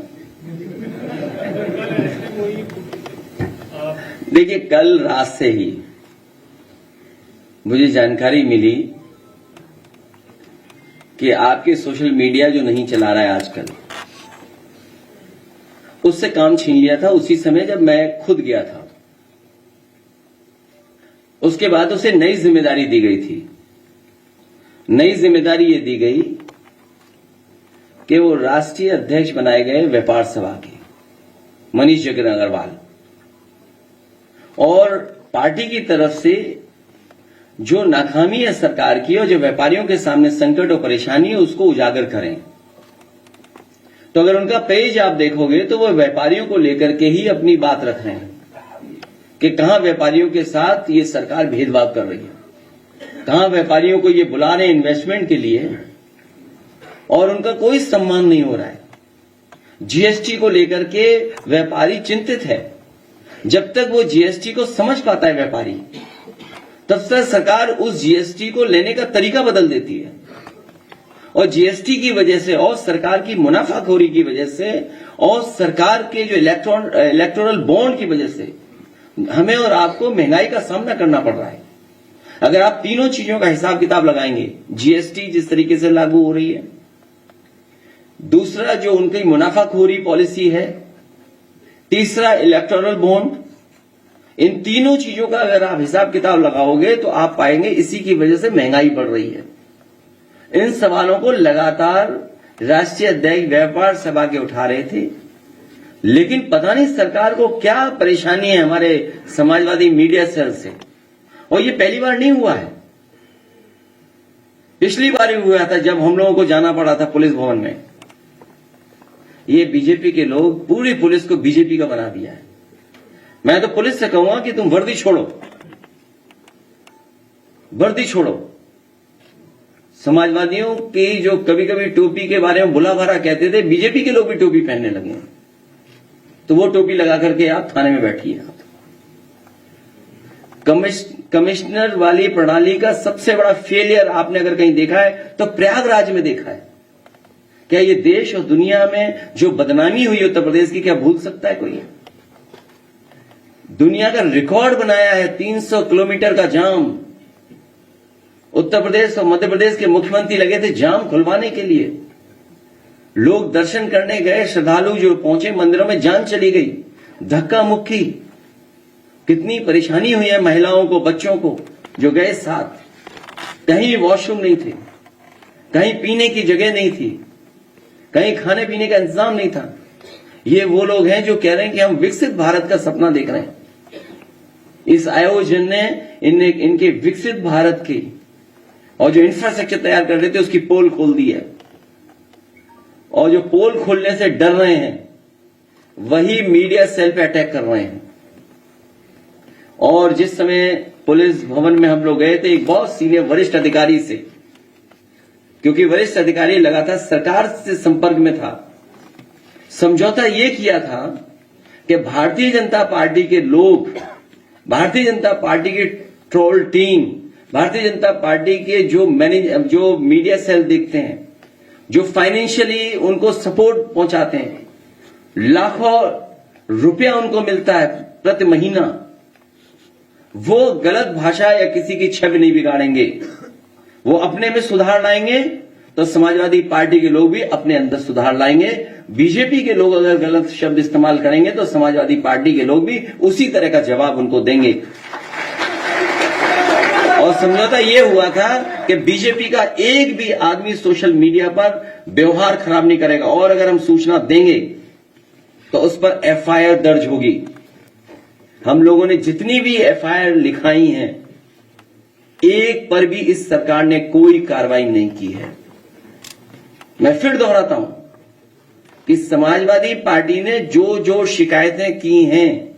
देखिए, कल रात से ही मुझे जानकारी मिली कि आपके सोशल मीडिया जो नहीं चला रहा है आजकल, उससे काम छीन लिया था उसी समय जब मैं खुद गया था। उसके बाद उसे नई जिम्मेदारी दी गई थी। नई जिम्मेदारी ये दी गई कि वो राष्ट्रीय अध्यक्ष बनाए गए व्यापार सभा के, मनीष जगन अग्रवाल, और पार्टी की तरफ से जो नाकामी है सरकार की और जो व्यापारियों के सामने संकट और परेशानी है, उसको उजागर करें। तो अगर उनका पेज आप देखोगे तो वो व्यापारियों को लेकर के ही अपनी बात रख रहे हैं कि कहां व्यापारियों के साथ ये सरकार भेदभाव कर रही है, कहां व्यापारियों को ये बुला रहे हैं इन्वेस्टमेंट के लिए और उनका कोई सम्मान नहीं हो रहा है। जीएसटी को लेकर के व्यापारी चिंतित है। जब तक वो जीएसटी को समझ पाता है व्यापारी, तब तक सरकार उस जीएसटी को लेने का तरीका बदल देती है, और जीएसटी की वजह से और सरकार की मुनाफाखोरी की वजह से और सरकार के जो इलेक्टोरल बॉन्ड की वजह से हमें और आपको महंगाई का सामना करना पड़ रहा है। अगर आप तीनों चीजों का हिसाब किताब लगाएंगे, जीएसटी जिस तरीके से लागू हो रही है, दूसरा जो उनकी मुनाफाखोरी पॉलिसी है, तीसरा इलेक्टोरल बॉन्ड, इन तीनों चीजों का अगर आप हिसाब किताब लगाओगे तो आप पाएंगे इसी की वजह से महंगाई बढ़ रही है। इन सवालों को लगातार राष्ट्रीय अध्यक्ष व्यापार सभा के उठा रहे थे, लेकिन पता नहीं सरकार को क्या परेशानी है हमारे समाजवादी मीडिया सेल से, और ये पहली बार नहीं हुआ है। पिछली बार ही हुआ था जब हम लोगों को जाना पड़ा था पुलिस भवन में। ये बीजेपी के लोग पूरी पुलिस को बीजेपी का बना दिया है। मैं तो पुलिस से कहूंगा कि तुम वर्दी छोड़ो, वर्दी छोड़ो। समाजवादियों की जो कभी कभी टोपी के बारे में बुला भरा कहते थे, बीजेपी के लोग भी टोपी पहनने लगे हैं, तो वो टोपी लगा करके आप थाने में बैठिए। कमिश्नर वाली प्रणाली का सबसे बड़ा फेलियर आपने अगर कहीं देखा है तो प्रयागराज में देखा है। क्या ये देश और दुनिया में जो बदनामी हुई उत्तर प्रदेश की, क्या भूल सकता है कोई? दुनिया का रिकॉर्ड बनाया है 300 किलोमीटर का जाम। उत्तर प्रदेश और मध्य प्रदेश के मुख्यमंत्री लगे थे जाम खुलवाने के लिए। लोग दर्शन करने गए, श्रद्धालु जो पहुंचे मंदिरों में जान चली गई, धक्का मुक्की, कितनी परेशानी हुई है महिलाओं को, बच्चों को जो गए साथ। कहीं वॉशरूम नहीं थे, कहीं पीने की जगह नहीं थी, कहीं खाने पीने का इंतजाम नहीं था। ये वो लोग हैं जो कह रहे हैं कि हम विकसित भारत का सपना देख रहे हैं। इस आयोजन ने इनके विकसित भारत की और जो इंफ्रास्ट्रक्चर तैयार कर रहे थे उसकी पोल खोल दी है, और जो पोल खोलने से डर रहे हैं वही मीडिया सेल पे अटैक कर रहे हैं। और जिस समय पुलिस भवन में हम लोग गए थे एक बहुत सीनियर वरिष्ठ अधिकारी से, क्योंकि वरिष्ठ अधिकारी लगातार सरकार से संपर्क में था, समझौता यह किया था कि भारतीय जनता पार्टी के लोग, भारतीय जनता पार्टी की troll team, Bharatiya Janata party के जो मीडिया सेल देखते हैं, जो फाइनेंशियली उनको सपोर्ट पहुंचाते हैं, लाखों रुपया उनको मिलता है प्रति महीना, वो गलत भाषा या किसी की छवि नहीं बिगाड़ेंगे। वो अपने में सुधार लाएंगे तो समाजवादी पार्टी के लोग भी अपने अंदर सुधार लाएंगे। बीजेपी के लोग अगर गलत शब्द इस्तेमाल करेंगे तो समाजवादी पार्टी के लोग भी उसी तरह का जवाब उनको देंगे। और समझौता यह हुआ था कि बीजेपी का एक भी आदमी सोशल मीडिया पर व्यवहार खराब नहीं करेगा, और अगर हम सूचना देंगे तो उस पर एफआईआर दर्ज होगी। हम लोगों ने जितनी भी एफआईआर लिखाई हैं, एक पर भी इस सरकार ने कोई कार्रवाई नहीं की है। मैं फिर दोहराता हूं कि समाजवादी पार्टी ने जो जो शिकायतें की हैं,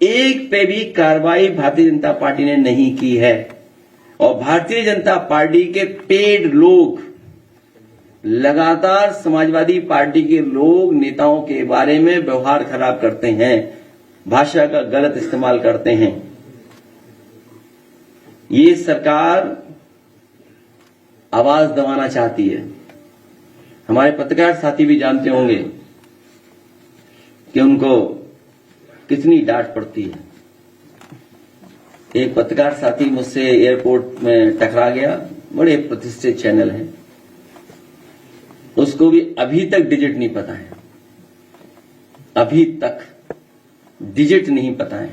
एक पे भी कार्रवाई भारतीय जनता पार्टी ने नहीं की है। और भारतीय जनता पार्टी के पेड लोग लगातार समाजवादी पार्टी के लोग नेताओं के बारे में व्यवहार खराब करते हैं, भाषा का गलत इस्तेमाल करते हैं। ये सरकार आवाज दबाना चाहती है। हमारे पत्रकार साथी भी जानते होंगे कि उनको कितनी डांट पड़ती है। एक पत्रकार साथी मुझसे एयरपोर्ट में टकरा गया, बड़े प्रतिष्ठित चैनल है, उसको भी अभी तक डिजिट नहीं पता है, अभी तक डिजिट नहीं पता है।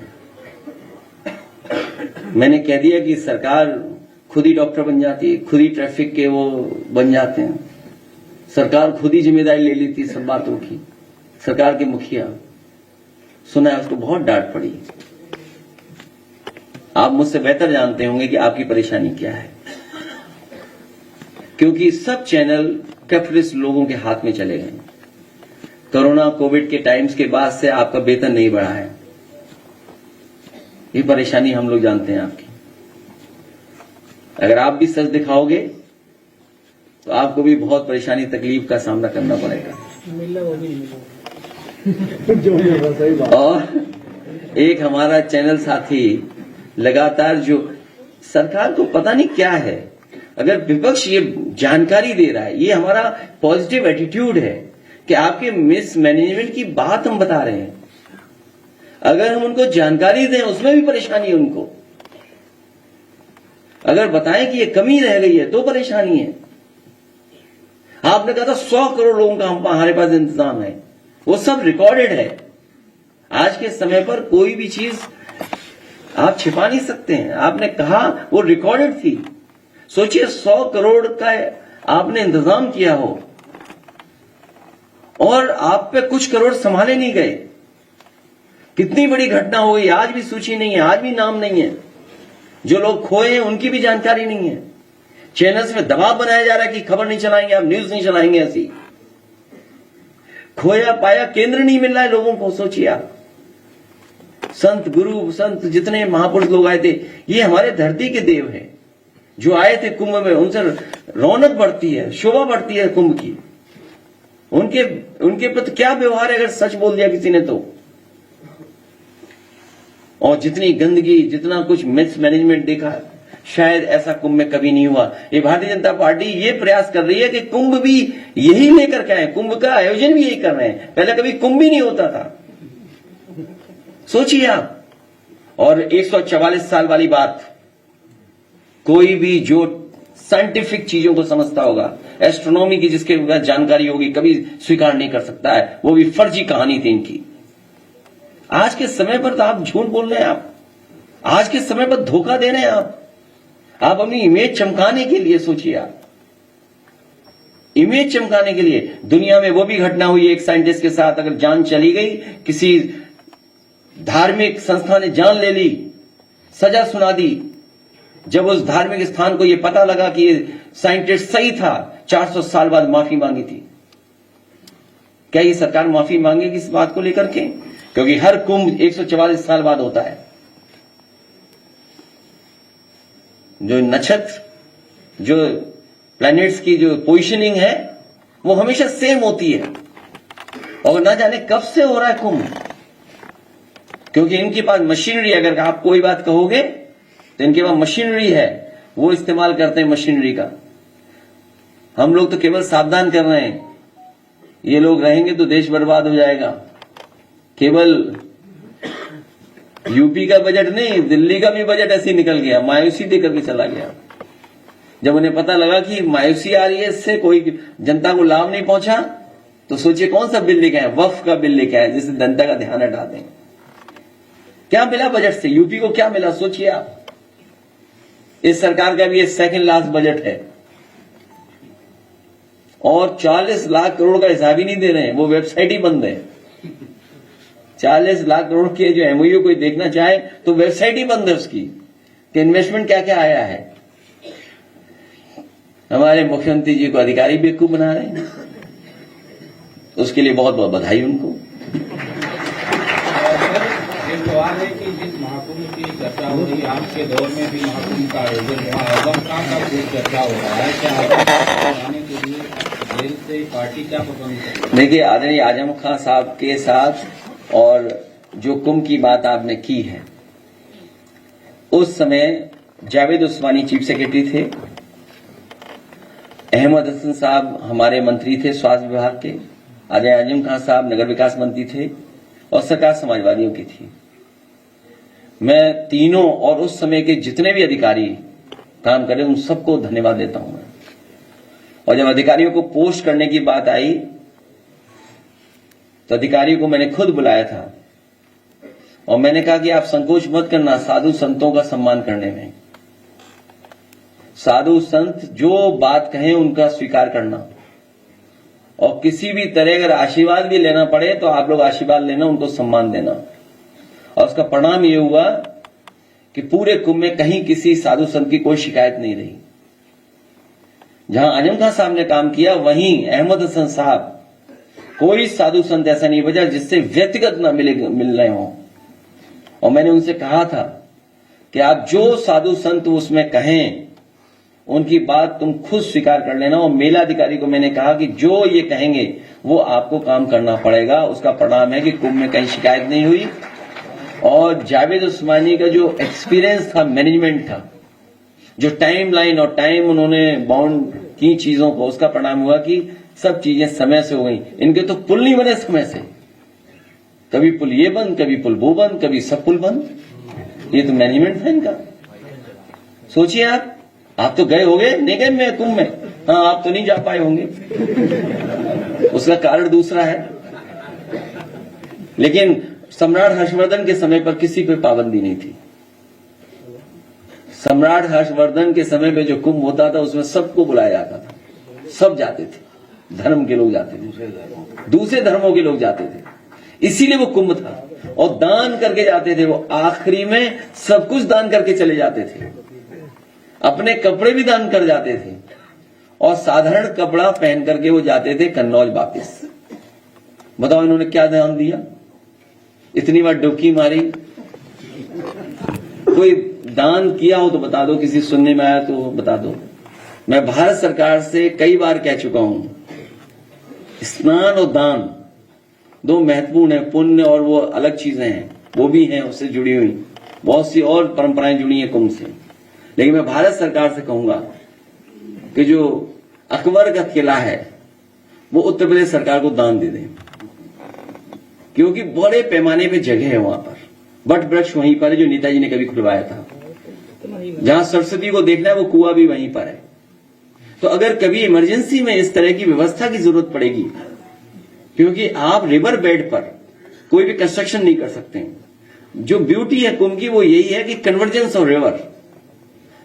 मैंने कह दिया कि सरकार खुद ही डॉक्टर बन जाती है, खुद ही ट्रैफिक के वो बन जाते हैं, सरकार खुद ही जिम्मेदारी ले लेती सब बातों की, सरकार के मुखिया। सुना है उसको बहुत डांट पड़ी। आप मुझसे बेहतर जानते होंगे कि आपकी परेशानी क्या है, क्योंकि सब चैनल कैपिटलिस्ट लोगों के हाथ में चले गए। कोरोना कोविड के टाइम्स के बाद से आपका वेतन नहीं बढ़ा है, ये परेशानी हम लोग जानते हैं आपकी। अगर आप भी सच दिखाओगे तो आपको भी बहुत परेशानी तकलीफ का सामना करना पड़ेगा। और एक हमारा चैनल साथी लगातार जो सरकार को पता नहीं क्या है, अगर विपक्ष ये जानकारी दे रहा है, ये हमारा पॉजिटिव एटीट्यूड है कि आपके मिसमैनेजमेंट की बात हम बता रहे हैं, अगर हम उनको जानकारी दें उसमें भी परेशानी है उनको। अगर बताएं कि ये कमी रह गई है तो परेशानी है। आपने कहा था 100 करोड़ लोगों का हमारे पास इंतजाम है, वो सब रिकॉर्डेड है। आज के समय पर कोई भी चीज आप छिपा नहीं सकते हैं। आपने कहा वो रिकॉर्डेड थी। सोचिए 100 करोड़ का आपने इंतजाम किया हो और आप पे कुछ करोड़ संभाले नहीं गए, कितनी बड़ी घटना हो गई। आज भी सूची नहीं है, आज भी नाम नहीं है, जो लोग खोए हैं उनकी भी जानकारी नहीं है। चैनल्स में दबाव बनाया जा रहा है कि खबर नहीं चलाएंगे, आप न्यूज नहीं चलाएंगे। ऐसी खोया पाया केंद्र नहीं मिल रहा है लोगों को। सोचिए आप, संत गुरु संत जितने महापुरुष लोग आए थे, ये हमारे धरती के देव हैं जो आए थे कुंभ में, उनसे रौनक बढ़ती है, शोभा बढ़ती है कुंभ की। उनके प्रति क्या व्यवहार है अगर सच बोल दिया किसी ने तो। और जितनी गंदगी, जितना कुछ मिसमैनेजमेंट देखा, शायद ऐसा कुंभ में कभी नहीं हुआ। ये भारतीय जनता पार्टी ये प्रयास कर रही है कि कुंभ भी यही लेकर के आए, कुंभ का आयोजन भी यही कर रहे हैं। पहले कभी कुंभ भी नहीं होता था, सोचिए आप। और 144 साल वाली बात, कोई भी जो साइंटिफिक चीजों को समझता होगा, एस्ट्रोनॉमी की जिसके पास जानकारी होगी, कभी स्वीकार नहीं कर सकता है। वो भी फर्जी कहानी थी इनकी। आज के समय पर तो आप झूठ बोल रहे हैं, आप आज के समय पर धोखा दे रहे हैं। आप अपनी इमेज चमकाने के लिए सोचिए आप। इमेज चमकाने के लिए। दुनिया में वो भी घटना हुई एक साइंटिस्ट के साथ, अगर जान चली गई, किसी धार्मिक संस्था ने जान ले ली, सजा सुना दी, जब उस धार्मिक स्थान को यह पता लगा कि ये साइंटिस्ट सही था, 400 साल बाद माफी मांगी थी। क्या ये सरकार माफी मांगेगी इस बात को लेकर के? क्योंकि हर कुंभ 144 साल बाद होता है। जो नक्षत्र, जो प्लैनेट्स की जो पोजीशनिंग है वो हमेशा सेम होती है, और ना जाने कब से हो रहा है कुंभ, क्योंकि इनके पास मशीनरी, अगर आप कोई बात कहोगे तो इनके पास मशीनरी है, वो इस्तेमाल करते हैं मशीनरी का। हम लोग तो केवल सावधान कर रहे हैं, ये लोग रहेंगे तो देश बर्बाद हो जाएगा। केवल यूपी का बजट नहीं, दिल्ली का भी बजट ऐसे ही निकल गया, मायूसी देकर के चला गया। जब उन्हें पता लगा कि मायूसी आ रही है, इससे कोई जनता को लाभ नहीं पहुंचा, तो सोचिए कौन सा बिल लेके आए, वक्फ का बिल लेके आए, जिससे जनता का ध्यान हटा दें। क्या मिला बजट से? यूपी को क्या मिला सोचिए आप। इस सरकार का भी ये सेकंड लास्ट बजट है, और 40 लाख करोड़ का हिसाब ही नहीं दे रहे हैं, वो वेबसाइट ही बंद है। 40 लाख करोड़ के जो एमओयू कोई देखना चाहे तो वेबसाइट ही बंद है उसकी, कि इन्वेस्टमेंट क्या क्या आया है। हमारे मुख्यमंत्री जी को अधिकारी बेवकूफ बना रहे हैं, उसके लिए बहुत बहुत बधाई उनको। एक सवाल है कि जिस महाकुंभ की चर्चा हो रही है, आज के दौर में भी महाकुंभ का आयोजन हुआ है, अब कहाँ का कोई चर्चा हो रहा है, क्या आने के लिए जेल से पार्टी क्या पसंद है? देखिए, आदरणीय आजम खान साहब के साथ और जो कुंभ की बात आपने की है, उस समय जावेद उस्मानी चीफ सेक्रेटरी थे, अहमद हसन साहब हमारे मंत्री थे स्वास्थ्य विभाग के, आदरणीय आजम खान साहब नगर विकास मंत्री थे, और सरकार समाजवादियों की थी। मैं तीनों और उस समय के जितने भी अधिकारी काम करे उन सबको धन्यवाद देता हूं मैं। और जब अधिकारियों को पोस्ट करने की बात आई तो अधिकारियों को मैंने खुद बुलाया था, और मैंने कहा कि आप संकोच मत करना साधु संतों का सम्मान करने में। साधु संत जो बात कहें उनका स्वीकार करना, और किसी भी तरह अगर आशीर्वाद भी लेना पड़े तो आप लोग आशीर्वाद लेना, उनको सम्मान देना। और उसका परिणाम ये हुआ कि पूरे कुंभ में कहीं किसी साधु संत की कोई शिकायत नहीं रही। जहां आजम खान साहब ने काम किया, वहीं अहमद हसन साहब, कोई साधु संत ऐसा नहीं बचा जिससे व्यक्तिगत न मिल रहे हों। और मैंने उनसे कहा था कि आप जो साधु संत उसमें कहें उनकी बात तुम खुद स्वीकार कर लेना। और मेला अधिकारी को मैंने कहा कि जो ये कहेंगे वो आपको काम करना पड़ेगा। उसका परिणाम है कि कुंभ में कहीं शिकायत नहीं हुई। और जावेद उस्मानी का जो एक्सपीरियंस था, मैनेजमेंट था, जो टाइम लाइन और टाइम उन्होंने बाउंड की चीजों को, उसका परिणाम हुआ कि सब चीजें समय से हो गई। इनके तो पुल नहीं बने समय से, कभी पुल ये बंद, कभी पुल वो बंद, कभी सब पुल बंद। ये तो मैनेजमेंट था इनका। सोचिए आप तो गए होंगे, नहीं गए मैं कुंभ में? हाँ, आप तो नहीं जा पाए होंगे, उसका कारण दूसरा है। लेकिन सम्राट हर्षवर्धन के समय पर किसी पे पाबंदी नहीं थी। सम्राट हर्षवर्धन के समय पे जो कुंभ होता था उसमें सबको बुलाया जाता था, सब जाते थे, धर्म के लोग जाते थे, दूसरे धर्मों के लोग जाते थे, इसीलिए वो कुंभ था। और दान करके जाते थे, वो आखिरी में सब कुछ दान करके चले जाते थे, अपने कपड़े भी दान कर जाते थे, और साधारण कपड़ा पहन करके वो जाते थे कन्नौज वापिस। बताओ इन्होंने क्या ध्यान दिया? इतनी बार डुबकी मारी। कोई दान किया हो तो बता दो, किसी सुनने में आया तो बता दो। मैं भारत सरकार से कई बार कह चुका हूं, स्नान और दान दो महत्वपूर्ण है। पुण्य और वो अलग चीजें हैं, वो भी हैं उससे जुड़ी हुई, बहुत सी और परंपराएं जुड़ी हैं कुंभ से। लेकिन मैं भारत सरकार से कहूंगा कि जो अकबर का किला है वो उत्तर प्रदेश सरकार को दान दे दें, क्योंकि बड़े पैमाने पे जगह है वहां पर। बट वृक्ष वहीं पर है जो नेताजी ने कभी खुलवाया था। जहां सरस्वती को देखना है वो कुआं भी वहीं पर है। तो अगर कभी इमरजेंसी में इस तरह की व्यवस्था की जरूरत पड़ेगी, क्योंकि आप रिवर बेड पर कोई भी कंस्ट्रक्शन नहीं कर सकते। जो ब्यूटी है कुंभ की वो यही है कि कन्वर्जेंस ऑफ रिवर,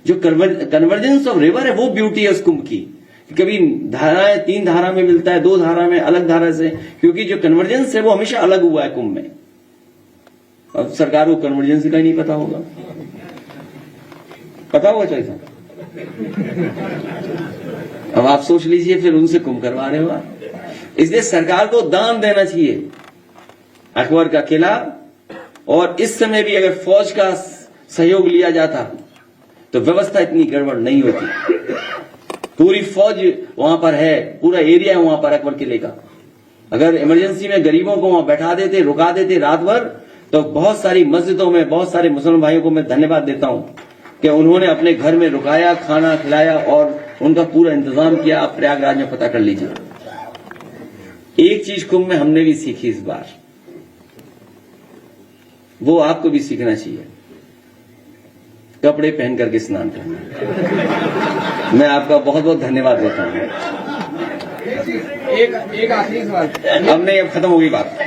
जो कन्वर्जेंस ऑफ रिवर है वो ब्यूटी है उस कुंभ की, कभी धाराएं 3 धारा में मिलता है, 2 धारा में, अलग धारा से, क्योंकि जो कन्वर्जेंस है वो हमेशा अलग हुआ है कुंभ में। अब सरकार को कन्वर्जेंस का ही नहीं पता होगा, पता होगा चाहिए। अब आप सोच लीजिए, फिर उनसे कुंभ करवा रहे हो आप। इसलिए सरकार को दान देना चाहिए अकबर का किला, और इस समय भी अगर फौज का सहयोग लिया जाता तो व्यवस्था इतनी गड़बड़ नहीं होती। पूरी फौज वहां पर है, पूरा एरिया है वहां पर अकबर किले का। अगर इमरजेंसी में गरीबों को वहां बैठा देते, रुका देते रात भर, तो बहुत सारी मस्जिदों में बहुत सारे मुसलमान भाइयों को मैं धन्यवाद देता हूं कि उन्होंने अपने घर में रुकाया, खाना खिलाया और उनका पूरा इंतजाम किया। आप प्रयागराज में पता कर लीजिए। एक चीज कुंभ में हमने भी सीखी इस बार, वो आपको भी सीखना चाहिए, कपड़े पहन करके स्नान करना। मैं आपका बहुत बहुत धन्यवाद देता हूं। एक आखिरी सवाल। अब नहीं, अब खत्म हो गई बात।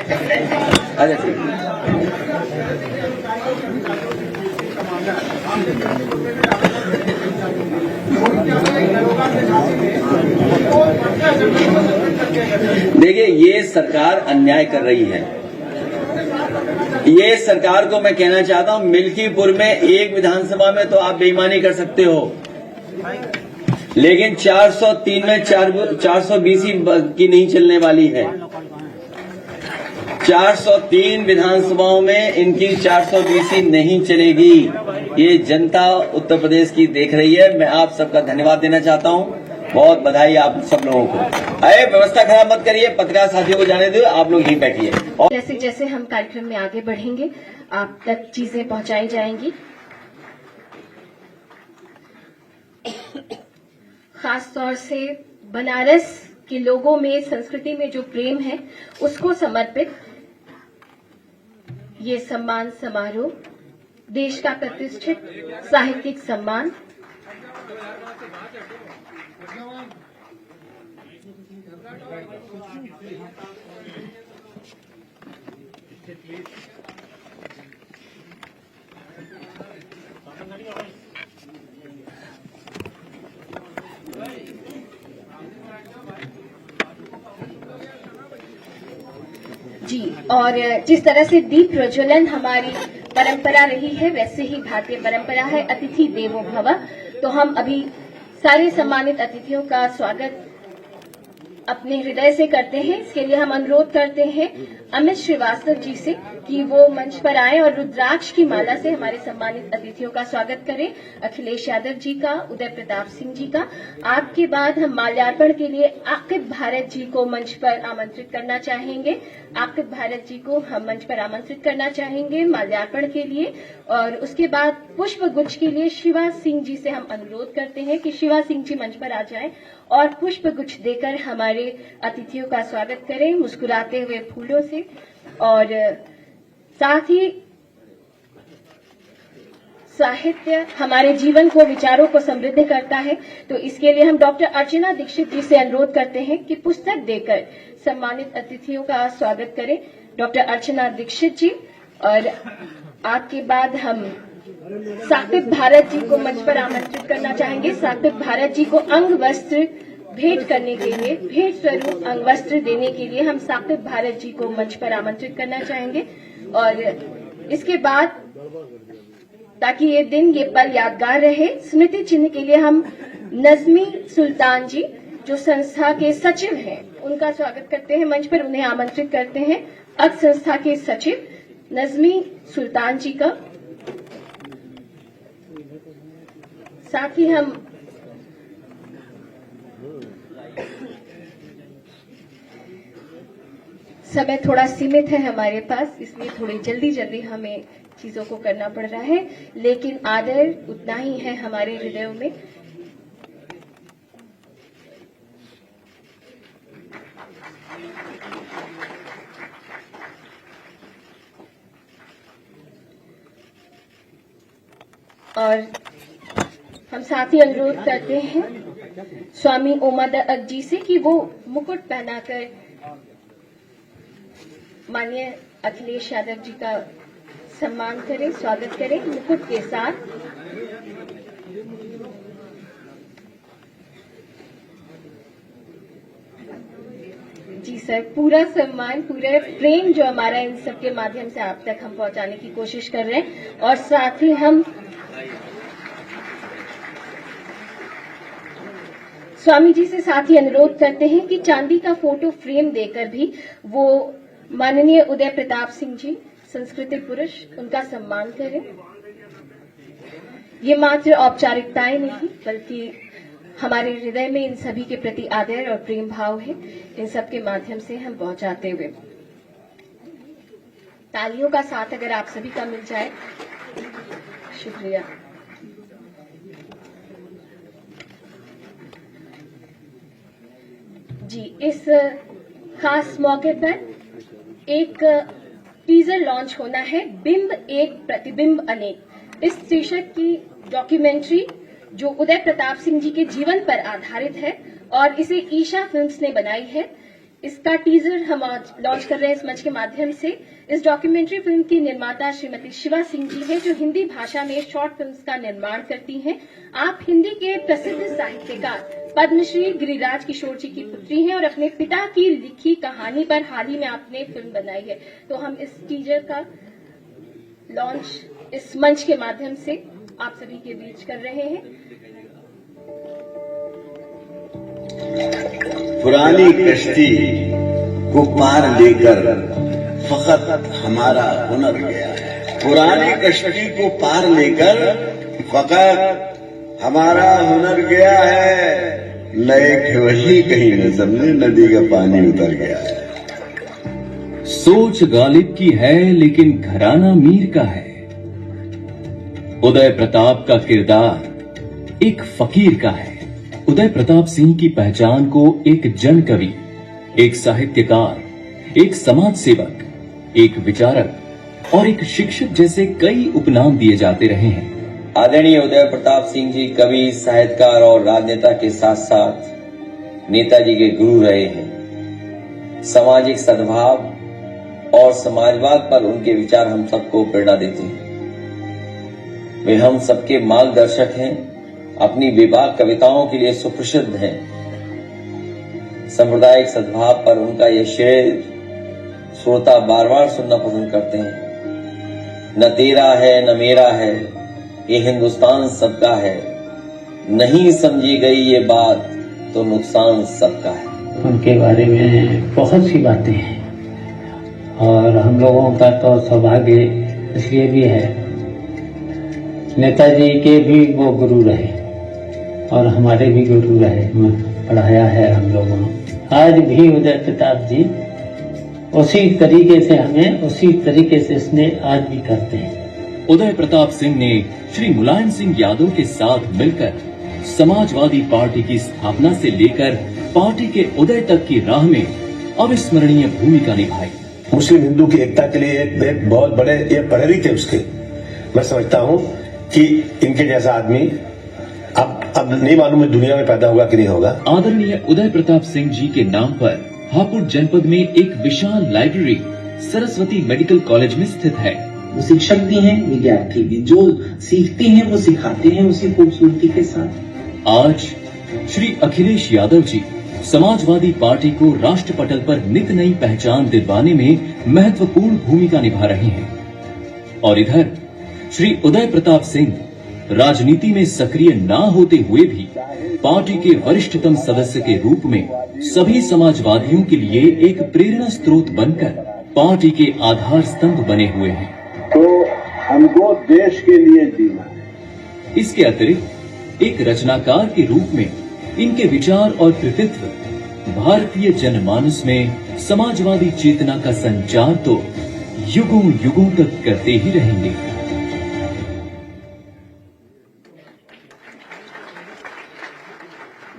अच्छा ठीक। देखिए, ये सरकार अन्याय कर रही है। ये सरकार को मैं कहना चाहता हूं, मिल्कीपुर में एक विधानसभा में तो आप बेईमानी कर सकते हो, लेकिन 403 में 420 की नहीं चलने वाली है। 403 विधानसभाओं में इनकी 420 नहीं चलेगी। ये जनता उत्तर प्रदेश की देख रही है। मैं आप सबका धन्यवाद देना चाहता हूं, बहुत बधाई आप सब लोगों को। अरे व्यवस्था खराब मत करिए, पत्रकार साथियों को जाने दो, आप लोग यहीं बैठिए। और जैसे जैसे हम कार्यक्रम में आगे बढ़ेंगे, आप तक चीजें पहुंचाई जाएंगी। खास तौर से बनारस के लोगों में, संस्कृति में जो प्रेम है, उसको समर्पित ये सम्मान समारोह, देश का प्रतिष्ठित साहित्यिक सम्मान, जी। और जिस तरह से दीप प्रज्वलन हमारी परंपरा रही है, वैसे ही भारतीय परंपरा है अतिथि देवो भव। तो हम अभी सारे सम्मानित अतिथियों का स्वागत अपने हृदय से करते हैं। इसके लिए हम अनुरोध करते हैं अमित श्रीवास्तव जी से कि वो मंच पर आए और रुद्राक्ष की माला से हमारे सम्मानित अतिथियों का स्वागत करें। अखिलेश यादव जी का, उदय प्रताप सिंह जी का। आपके बाद हम माल्यार्पण के लिए आकिब भारत जी को मंच पर आमंत्रित करना चाहेंगे। आकिब भारत जी को हम मंच पर आमंत्रित करना चाहेंगे माल्यार्पण के लिए। और उसके बाद पुष्प गुच्छ के लिए शिवा सिंह जी से हम अनुरोध करते हैं कि शिवा सिंह जी मंच पर आ जाएं और पुष्प गुच्छ देकर हमारे अतिथियों का स्वागत करें मुस्कुराते हुए फूलों से। और साथ ही साहित्य हमारे जीवन को, विचारों को समृद्ध करता है, तो इसके लिए हम डॉक्टर अर्चना दीक्षित जी से अनुरोध करते हैं कि पुस्तक देकर सम्मानित अतिथियों का स्वागत करें। डॉक्टर अर्चना दीक्षित जी। और आपके बाद हम साकिब भारत जी को मंच पर आमंत्रित करना चाहेंगे। साकिब भारत जी को अंग वस्त्र भेंट करने के लिए, भेंट स्वरूप अंग वस्त्र देने के लिए हम साकिब भारत जी को मंच पर आमंत्रित करना चाहेंगे। और इसके बाद, ताकि ये दिन, ये पल यादगार रहे, स्मृति चिन्ह के लिए हम नजमी सुल्तान जी, जो संस्था के सचिव हैं, उनका स्वागत करते हैं मंच पर, उन्हें आमंत्रित करते हैं। अक्ष संस्था के सचिव नजमी सुल्तान जी का। साथ ही हम समय थोड़ा सीमित है हमारे पास, इसलिए थोड़ी जल्दी जल्दी हमें चीजों को करना पड़ रहा है, लेकिन आदर उतना ही है हमारे हृदयों में। और हम साथ ही अनुरोध करते हैं स्वामी ओमादक जी से कि वो मुकुट पहनाकर माननीय अखिलेश यादव जी का सम्मान करें, स्वागत करें मुकुट के साथ। सर, पूरा सम्मान, पूरा प्रेम जो हमारा इन सब के माध्यम से आप तक हम पहुंचाने की कोशिश कर रहे हैं। और साथ ही हम स्वामी जी से साथ ही अनुरोध करते हैं कि चांदी का फोटो फ्रेम देकर भी वो माननीय उदय प्रताप सिंह जी, सांस्कृतिक पुरुष, उनका सम्मान करें। ये मात्र औपचारिकताएं नहीं बल्कि हमारे हृदय में इन सभी के प्रति आदर और प्रेम भाव है। इन सब के माध्यम से हम पहुंचाते हुए तालियों का साथ अगर आप सभी का मिल जाए। शुक्रिया। जी, इस खास मौके पर एक टीजर लॉन्च होना है, बिंब एक प्रतिबिंब अनेक। इस शीर्षक की डॉक्यूमेंट्री जो उदय प्रताप सिंह जी के जीवन पर आधारित है और इसे ईशा फिल्म्स ने बनाई है, इसका टीजर हम आज लॉन्च कर रहे हैं इस मंच के माध्यम से। इस डॉक्यूमेंट्री फिल्म की निर्माता श्रीमती शिवा सिंह जी है, जो हिंदी भाषा में शॉर्ट फिल्म्स का निर्माण करती हैं। आप हिंदी के प्रसिद्ध साहित्यकार पद्मश्री गिरिराज किशोर जी की पुत्री हैं और अपने पिता की लिखी कहानी पर हाल ही में आपने फिल्म बनाई है। तो हम इस टीजर का लॉन्च इस मंच के माध्यम से आप सभी के बीच कर रहे हैं। पुरानी कश्ती को पार लेकर फकत हमारा हुनर गया है। पुरानी कश्ती को पार लेकर फकत हमारा हुनर गया है। नए वही कहीं न समझे, नदी का पानी उतर गया है। सोच गालिब की है लेकिन घराना मीर का है। उदय प्रताप का किरदार एक फकीर का है। उदय प्रताप सिंह की पहचान को एक जन कवि, एक साहित्यकार, एक समाज सेवक, एक विचारक और एक शिक्षक जैसे कई उपनाम दिए जाते रहे हैं। आदरणीय उदय प्रताप सिंह जी कवि, साहित्यकार और राजनेता के साथ साथ नेताजी के गुरु रहे हैं। सामाजिक सद्भाव और समाजवाद पर उनके विचार हम सबको प्रेरणा देते हैं। वे हम सबके मार्गदर्शक हैं। अपनी बेबाक कविताओं के लिए सुप्रसिद्ध हैं। सांप्रदायिक सद्भाव पर उनका यह शेर श्रोता बार बार सुनना पसंद करते हैं। न तेरा है न मेरा है, ये हिंदुस्तान सबका है। नहीं समझी गई ये बात तो नुकसान सबका है। उनके बारे में बहुत सी बातें हैं और हम लोगों का तो सौभाग्य इसलिए भी है, नेताजी के भी वो गुरु रहे और हमारे भी गुरु रहे, पढ़ाया है हम लोगों ने। आज भी उदय प्रताप जी उसी तरीके से हमें उसी तरीके से स्नेह आज भी करते हैं। उदय प्रताप सिंह ने श्री मुलायम सिंह यादव के साथ मिलकर समाजवादी पार्टी की स्थापना से लेकर पार्टी के उदय तक की राह में अविस्मरणीय भूमिका निभाई। मुस्लिम हिंदू की एकता के लिए एक बहुत बड़े ये प्रहरी थे उसके। मैं समझता हूँ कि इनके जैसा आदमी अब नहीं मालूम है दुनिया में पैदा होगा कि नहीं होगा। आदरणीय उदय प्रताप सिंह जी के नाम पर हापुड़ जनपद में एक विशाल लाइब्रेरी सरस्वती मेडिकल कॉलेज में स्थित है। वो शिक्षक भी हैं, विद्यार्थी भी। जो सीखते हैं वो सिखाते हैं उसी खूबसूरती के साथ। आज श्री अखिलेश यादव जी समाजवादी पार्टी को राष्ट्र पटल पर नित नई पहचान दिलवाने में महत्वपूर्ण भूमिका निभा रहे हैं और इधर श्री उदय प्रताप सिंह राजनीति में सक्रिय न होते हुए भी पार्टी के वरिष्ठतम सदस्य के रूप में सभी समाजवादियों के लिए एक प्रेरणा स्रोत बनकर पार्टी के आधार स्तंभ बने हुए हैं। तो हमको देश के लिए जीना है। इसके अतिरिक्त एक रचनाकार के रूप में इनके विचार और कृतित्व भारतीय जनमानस में समाजवादी चेतना का संचार तो युगों युगों तक करते ही रहेंगे।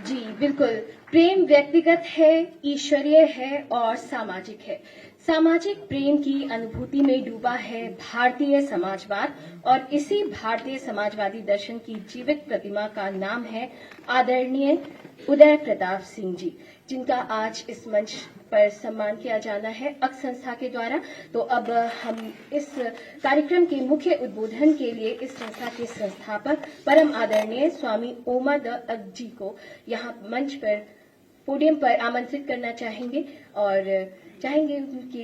जी बिल्कुल, प्रेम व्यक्तिगत है, ईश्वरीय है और सामाजिक है। सामाजिक प्रेम की अनुभूति में डूबा है भारतीय समाजवाद और इसी भारतीय समाजवादी दर्शन की जीवित प्रतिमा का नाम है आदरणीय उदय प्रताप सिंह जी, जिनका आज इस मंच पर सम्मान किया जाना है अक्ष संस्था के द्वारा। तो अब हम इस कार्यक्रम के मुख्य उद्बोधन के लिए इस संस्था के संस्थापक परम आदरणीय स्वामी ओमा द अक्ष जी को यहाँ मंच पर पोडियम पर आमंत्रित करना चाहेंगे और चाहेंगे कि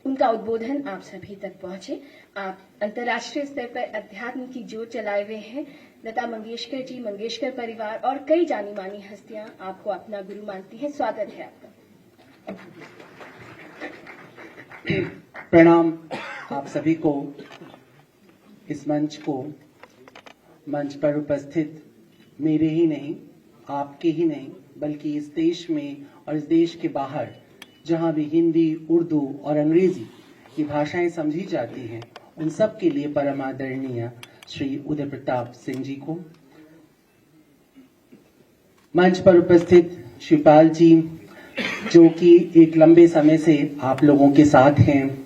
उनका उद्बोधन आप सभी तक पहुंचे। आप अंतर्राष्ट्रीय स्तर पर अध्यात्म की जोत जलाए हुए हैं। लता मंगेशकर जी, मंगेशकर परिवार और कई जानी मानी हस्तियां आपको अपना गुरु मानती हैं। स्वागत है आपका। प्रणाम आप सभी को। इस मंच पर उपस्थित मेरे ही नहीं, आपके ही नहीं, बल्कि इस देश में और इस देश के बाहर जहां भी हिंदी, उर्दू और अंग्रेजी की भाषाएं समझी जाती हैं, उन सब के लिए परम आदरणीय श्री उदय प्रताप सिंह जी को, मंच पर उपस्थित शिवपाल जी जो कि एक लंबे समय से आप लोगों के साथ हैं,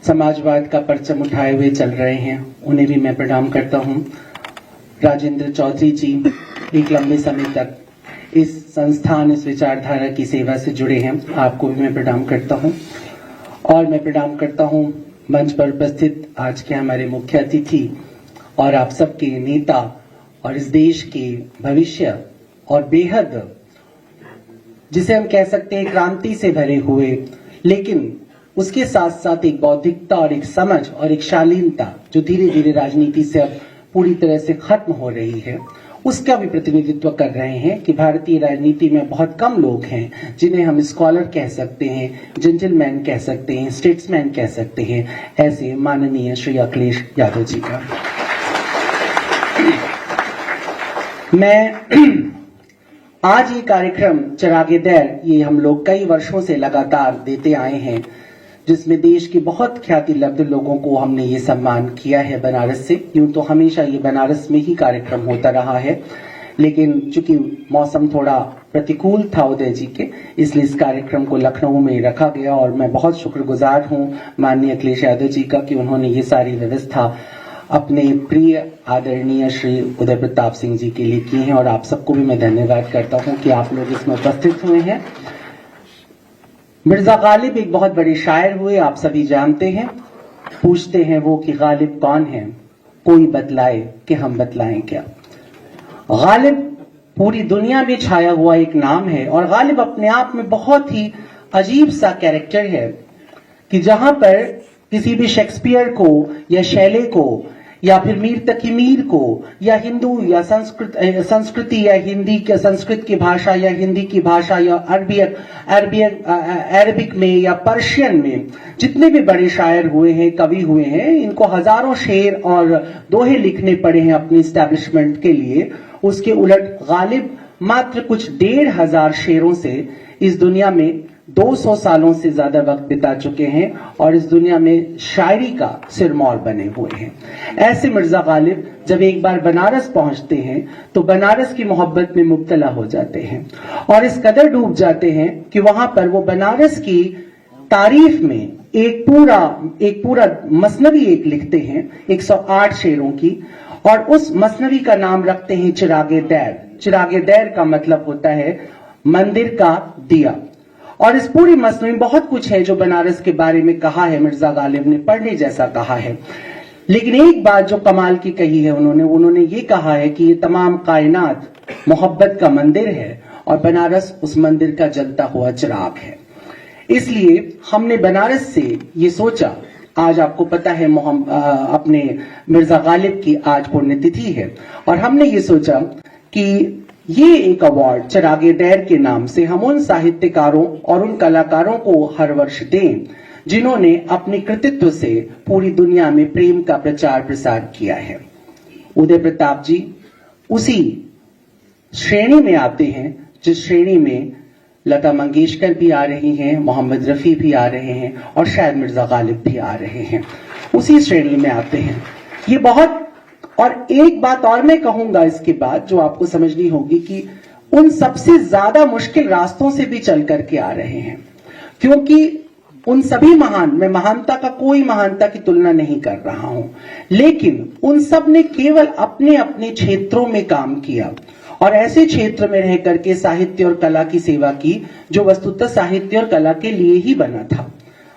समाजवाद का परचम उठाए हुए चल रहे हैं, उन्हें भी मैं प्रणाम करता हूं। राजेंद्र चौधरी जी एक लंबे समय तक इस संस्थान, इस विचारधारा की सेवा से जुड़े हैं, आपको भी मैं प्रणाम करता हूं। और मैं प्रणाम करता हूं मंच पर उपस्थित आज के हमारे मुख्य अतिथि और आप सबके नेता और इस देश के भविष्य और बेहद जिसे हम कह सकते हैं क्रांति से भरे हुए, लेकिन उसके साथ साथ एक बौद्धिकता और एक समझ और एक शालीनता जो धीरे धीरे राजनीति से अब पूरी तरह से खत्म हो रही है, उसका भी प्रतिनिधित्व कर रहे हैं कि भारतीय राजनीति में बहुत कम लोग हैं जिन्हें हम स्कॉलर कह सकते हैं, जेंटलमैन कह सकते हैं, स्टेट्समैन कह सकते हैं, ऐसे माननीय श्री अखिलेश यादव जी का। मैं आज ये कार्यक्रम चिरागे दर, ये हम लोग कई वर्षों से लगातार देते आए हैं, जिसमें देश के बहुत ख्याति लब्ध लोगों को हमने ये सम्मान किया है बनारस से। यूं तो हमेशा ये बनारस में ही कार्यक्रम होता रहा है, लेकिन चूंकि मौसम थोड़ा प्रतिकूल था उदय जी के, इसलिए इस कार्यक्रम को लखनऊ में रखा गया और मैं बहुत शुक्रगुजार हूं माननीय अखिलेश यादव जी का कि उन्होंने ये सारी व्यवस्था अपने प्रिय आदरणीय श्री उदय प्रताप सिंह जी के लिए की है। और आप सबको भी मैं धन्यवाद करता हूं कि आप लोग इसमें उपस्थित हुए हैं। मिर्जा गालिब एक बहुत बड़े शायर हुए, आप सभी जानते हैं। पूछते हैं वो कि गालिब कौन है, कोई बतलाए कि हम बतलाएं क्या। गालिब पूरी दुनिया में छाया हुआ एक नाम है और गालिब अपने आप में बहुत ही अजीब सा कैरेक्टर है कि जहां पर किसी भी शेक्सपियर को या शैले को या फिर मीर तकी मीर को या हिंदू या संस्कृति या हिंदी के संस्कृत की भाषा या हिंदी की भाषा या अरबिक में या पर्शियन में जितने भी बड़े शायर हुए हैं, कवि हुए हैं, इनको हजारों शेर और दोहे लिखने पड़े हैं अपनी एस्टैब्लिशमेंट के लिए। उसके उलट गालिब मात्र कुछ 1,500 शेरों से इस दुनिया में 200 सालों से ज्यादा वक्त बिता चुके हैं और इस दुनिया में शायरी का सिरमौर बने हुए हैं। ऐसे मिर्जा गालिब जब एक बार बनारस पहुंचते हैं तो बनारस की मोहब्बत में मुब्तला हो जाते हैं और इस कदर डूब जाते हैं कि वहां पर वो बनारस की तारीफ में एक पूरा मसनवी एक लिखते हैं 108 शेरों की, और उस मसनवी का नाम रखते हैं चिरागे दर। चिरागे दर का मतलब होता है मंदिर का दिया। और इस पूरी मसनवी में बहुत कुछ है जो बनारस के बारे में कहा है, मिर्जा गालिब ने पढ़ने जैसा कहा है। लेकिन एक बात जो कमाल की कही है उन्होंने ये कहा है कि ये तमाम कायनात मोहब्बत का मंदिर है और बनारस उस मंदिर का जलता हुआ चिराग है। इसलिए हमने बनारस से ये सोचा, आज आपको पता है अपने मिर्जा गालिब की आज पुण्यतिथि है, और हमने ये सोचा कि ये एक अवार्ड चिरागे दर के नाम से हम उन साहित्यकारों और उन कलाकारों को हर वर्ष दें जिन्होंने अपने कृतित्व से पूरी दुनिया में प्रेम का प्रचार प्रसार किया है। उदय प्रताप जी उसी श्रेणी में आते हैं जिस श्रेणी में लता मंगेशकर भी आ रही हैं, मोहम्मद रफी भी आ रहे हैं और शायद मिर्जा गालिब भी आ रहे हैं, उसी श्रेणी में आते हैं। ये बहुत, और एक बात और मैं कहूंगा इसके बाद जो आपको समझनी होगी कि उन सबसे ज्यादा मुश्किल रास्तों से भी चल करके आ रहे हैं, क्योंकि उन सभी मैं महानता का कोई महानता की तुलना नहीं कर रहा हूं, लेकिन उन सब ने केवल अपने अपने क्षेत्रों में काम किया और ऐसे क्षेत्र में रह करके साहित्य और कला की सेवा की जो वस्तुतः साहित्य और कला के लिए ही बना था।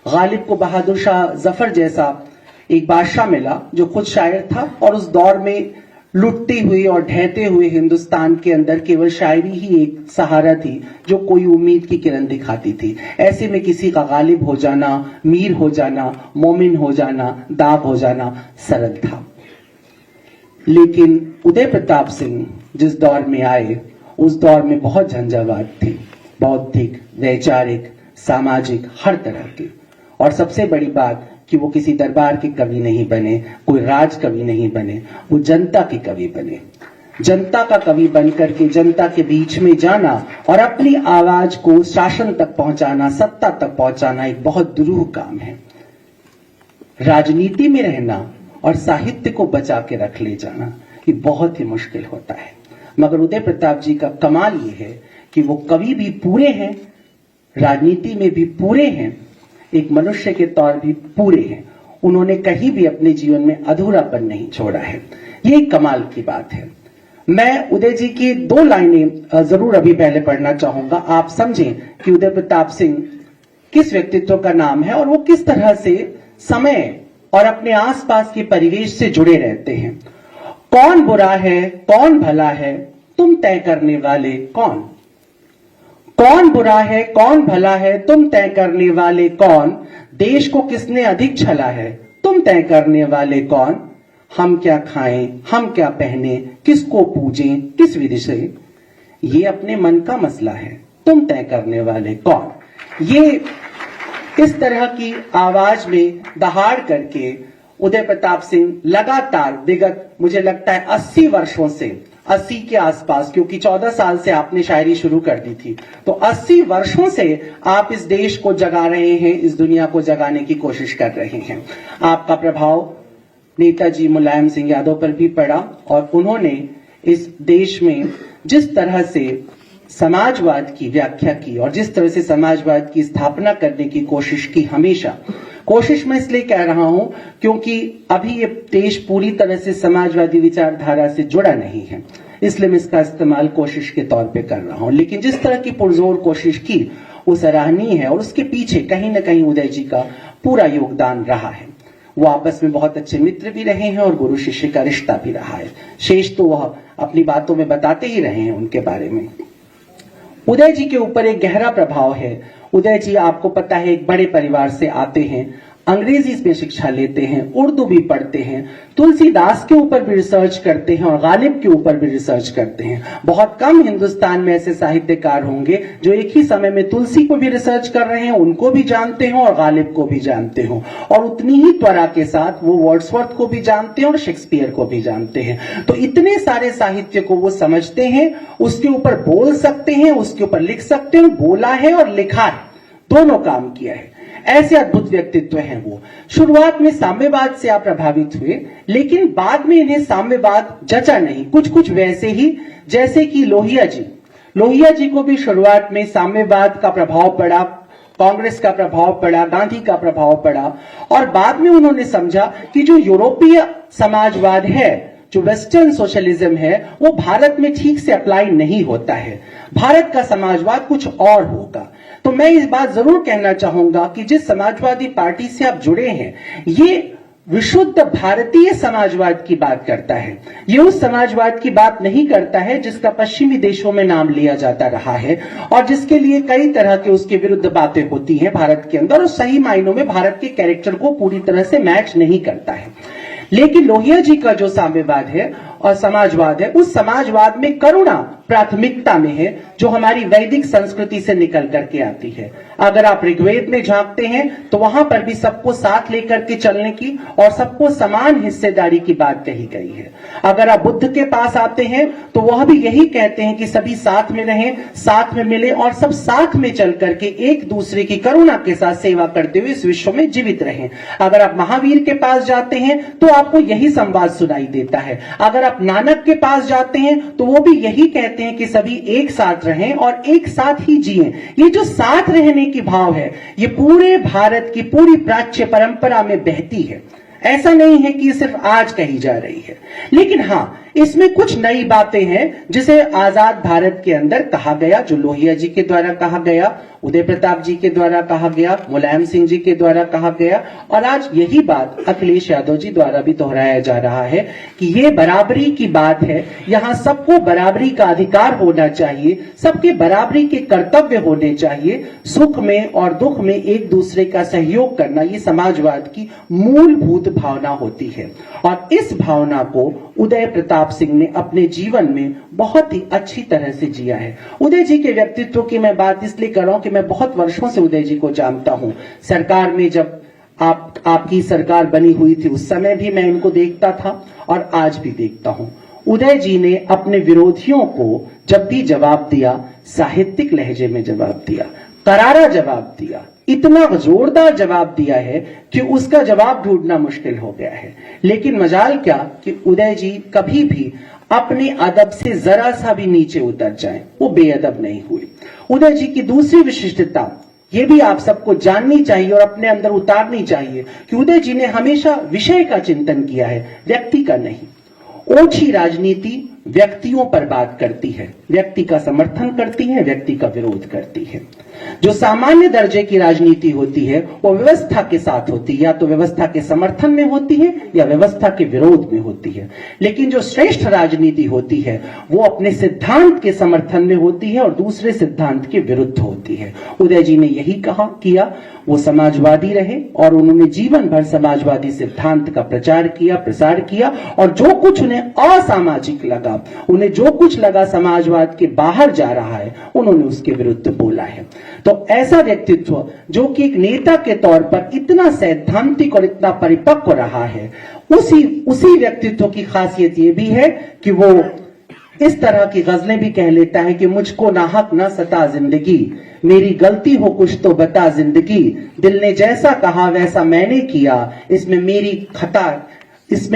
गालिब को बहादुर शाह जफर जैसा एक बादशाह मिला जो खुद शायर था और उस दौर में लुटती हुई और ढहते हुए हिंदुस्तान के अंदर केवल शायरी ही एक सहारा थी जो कोई उम्मीद की किरण दिखाती थी। ऐसे में किसी का गालिब हो जाना, मीर हो जाना, मोमिन हो जाना, दाग हो जाना सरल था। लेकिन उदय प्रताप सिंह जिस दौर में आए उस दौर में बहुत झंझावात थी, बौद्धिक, वैचारिक, सामाजिक, हर तरह की। और सबसे बड़ी बात कि वो किसी दरबार के कवि नहीं बने, कोई राज कवि नहीं बने, वो जनता के कवि बने। जनता का कवि बनकर के जनता के बीच में जाना और अपनी आवाज को शासन तक पहुंचाना, सत्ता तक पहुंचाना एक बहुत दुरूह काम है। राजनीति में रहना और साहित्य को बचा के रख ले जाना ये बहुत ही मुश्किल होता है। मगर उदय प्रताप जी का कमाल ये है कि वो कवि भी पूरे हैं, राजनीति में भी पूरे हैं, एक मनुष्य के तौर भी पूरे हैं। उन्होंने कहीं भी अपने जीवन में अधूरापन नहीं छोड़ा है। ये कमाल की बात है। मैं उदय जी की 2 लाइनें जरूर अभी पहले पढ़ना चाहूंगा, आप समझें कि उदय प्रताप सिंह किस व्यक्तित्व का नाम है और वो किस तरह से समय और अपने आसपास के परिवेश से जुड़े रहते हैं। कौन बुरा है, कौन भला है, तुम तय करने वाले कौन? कौन बुरा है, कौन भला है, तुम तय करने वाले कौन? देश को किसने अधिक छला है, तुम तय करने वाले कौन? हम क्या खाएं, हम क्या पहने, किसको पूजें, किस विधि से, ये अपने मन का मसला है, तुम तय करने वाले कौन? ये इस तरह की आवाज में दहाड़ करके उदय प्रताप सिंह लगातार विगत मुझे लगता है 80 वर्षों से, 80 के आसपास, क्योंकि 14 साल से आपने शायरी शुरू कर दी थी, तो 80 वर्षों से आप इस देश को जगा रहे हैं, इस दुनिया को जगाने की कोशिश कर रहे हैं। आपका प्रभाव नेताजी मुलायम सिंह यादव पर भी पड़ा और उन्होंने इस देश में जिस तरह से समाजवाद की व्याख्या की और जिस तरह से समाजवाद की स्थापना करने की कोशिश की, हमेशा कोशिश मैं इसलिए कह रहा हूं क्योंकि अभी ये देश पूरी तरह से समाजवादी विचारधारा से जुड़ा नहीं है, इसलिए मैं इसका इस्तेमाल कोशिश के तौर पे कर रहा हूं। लेकिन जिस तरह की पुरजोर कोशिश की वो सराहनीय है और उसके पीछे कहीं ना कहीं उदय जी का पूरा योगदान रहा है। वो आपस में बहुत अच्छे मित्र भी रहे हैं और गुरु शिष्य का रिश्ता भी रहा है। शेष तो वह अपनी बातों में बताते ही रहे हैं उनके बारे में। उदय जी के ऊपर एक गहरा प्रभाव है। उदय जी आपको पता है एक बड़े परिवार से आते हैं, अंग्रेजी में शिक्षा लेते हैं, उर्दू भी पढ़ते हैं, तुलसीदास के ऊपर भी रिसर्च करते हैं और गालिब के ऊपर भी रिसर्च करते हैं। बहुत कम हिंदुस्तान में ऐसे साहित्यकार होंगे जो एक ही समय में तुलसी को भी रिसर्च कर रहे हैं, उनको भी जानते हो और गालिब को भी जानते हो, और उतनी ही त्वरा के साथ वो वर्ड्सवर्थ को भी जानते हैं और शेक्सपियर को भी जानते हैं। तो इतने सारे साहित्य को वो समझते हैं, उसके ऊपर बोल सकते हैं, उसके ऊपर लिख सकते हैं। बोला है और लिखा है, दोनों काम किया है। ऐसे अद्भुत व्यक्तित्व हैं वो। शुरुआत में साम्यवाद से आप प्रभावित हुए, लेकिन बाद में इन्हें साम्यवाद जचा नहीं, कुछ कुछ वैसे ही जैसे कि लोहिया जी को भी शुरुआत में साम्यवाद का प्रभाव पड़ा, कांग्रेस का प्रभाव पड़ा, गांधी का प्रभाव पड़ा, और बाद में उन्होंने समझा कि जो यूरोपीय समाजवाद है, जो वेस्टर्न सोशलिज्म है, वो भारत में ठीक से अप्लाई नहीं होता है। भारत का समाजवाद कुछ और होगा। तो मैं इस बात जरूर कहना चाहूंगा कि जिस समाजवादी पार्टी से आप जुड़े हैं, ये विशुद्ध भारतीय समाजवाद की बात करता है। ये उस समाजवाद की बात नहीं करता है जिसका पश्चिमी देशों में नाम लिया जाता रहा है और जिसके लिए कई तरह के उसके विरुद्ध बातें होती हैं भारत के अंदर, और सही मायनों में भारत के कैरेक्टर को पूरी तरह से मैच नहीं करता है। लेकिन लोहिया जी का जो साम्यवाद है और समाजवाद है, उस समाजवाद में करुणा प्राथमिकता में है, जो हमारी वैदिक संस्कृति से निकल करके आती है। अगर आप ऋग्वेद में झांकते हैं तो वहां पर भी सबको साथ लेकर के चलने की और सबको समान हिस्सेदारी की बात कही गई है। अगर आप बुद्ध के पास आते हैं तो वह भी यही कहते हैं कि सभी साथ में रहें, साथ में मिले और सब साथ में चल करके एक दूसरे की करुणा के साथ सेवा करते हुए इस विश्व में जीवित रहें। अगर आप महावीर के पास जाते हैं तो आपको यही संवाद सुनाई देता है। अगर आप नानक के पास जाते हैं तो वो भी यही कहते हैं कि सभी एक साथ रहें और एक साथ ही जिएं। ये जो साथ रहने की भाव है, ये पूरे भारत की पूरी प्राच्य परंपरा में बहती है। ऐसा नहीं है कि सिर्फ आज कही जा रही है। लेकिन हाँ, इसमें कुछ नई बातें हैं जिसे आजाद भारत के अंदर कहा गया, जो लोहिया जी के द्वारा कहा गया, उदय प्रताप जी के द्वारा कहा गया, मुलायम सिंह जी के द्वारा कहा गया, और आज यही बात अखिलेश यादव जी द्वारा भी दोहराया जा रहा है कि ये बराबरी की बात है। यहाँ सबको बराबरी का अधिकार होना चाहिए, सबके बराबरी के कर्तव्य होने चाहिए, सुख में और दुख में एक दूसरे का सहयोग करना, ये समाजवाद की मूलभूत भावना होती है। और इस भावना को उदय प्रताप सिंह ने अपने जीवन में बहुत ही अच्छी तरह से जिया है। उदय जी के व्यक्तित्व की मैं बात इसलिए कर रहा हूं कि मैं बहुत वर्षों से उदय जी को जानता हूं। सरकार में जब आपकी सरकार बनी हुई थी उस समय भी मैं इनको देखता था और आज भी देखता हूं। उदय जी ने अपने विरोधियों को जब भी जवाब दिया, साहित्यिक लहजे में जवाब दिया, करारा जवाब दिया, इतना जोरदार जवाब दिया है कि उसका जवाब ढूंढना मुश्किल हो गया है। लेकिन मजाल क्या कि उदय जी कभी भी अपने अदब से जरा सा भी नीचे उतर जाएं, वो बेअदब नहीं हुए। उदय जी की दूसरी विशिष्टता ये भी आप सबको जाननी चाहिए और अपने अंदर उतारनी चाहिए कि उदय जी ने हमेशा विषय का चिंतन किया है, व्यक्ति का नहीं। ओछी राजनीति व्यक्तियों पर बात करती है, व्यक्ति का समर्थन करती है, व्यक्ति का विरोध करती है। जो सामान्य दर्जे की राजनीति होती है वो व्यवस्था के साथ होती है, या तो व्यवस्था के समर्थन में होती है या व्यवस्था के विरोध में होती है। लेकिन जो श्रेष्ठ राजनीति होती है वो अपने सिद्धांत के समर्थन में होती है और दूसरे सिद्धांत के विरुद्ध होती है। उदय जी ने यही किया, वो समाजवादी रहे और उन्होंने जीवन भर समाजवादी सिद्धांत का प्रचार किया, प्रसार किया, और जो कुछ उन्हें असामाजिक लगा, उन्हें जो कुछ लगा समाजवाद के बाहर जा रहा है, उन्होंने उसके विरुद्ध बोला है। तो ऐसा व्यक्तित्व जो कि एक नेता के तौर पर इतना सैद्धांतिक और इतना परिपक्व रहा है, उसी व्यक्तित्व की खासियत ये भी है कि वो इस तरह की गजलें भी कह लेता है कि मुझको नाहक न सता जिंदगी, मेरी गलती हो कुछ तो बता जिंदगी, दिल ने जैसा कहा वैसा मैंने किया, इसमें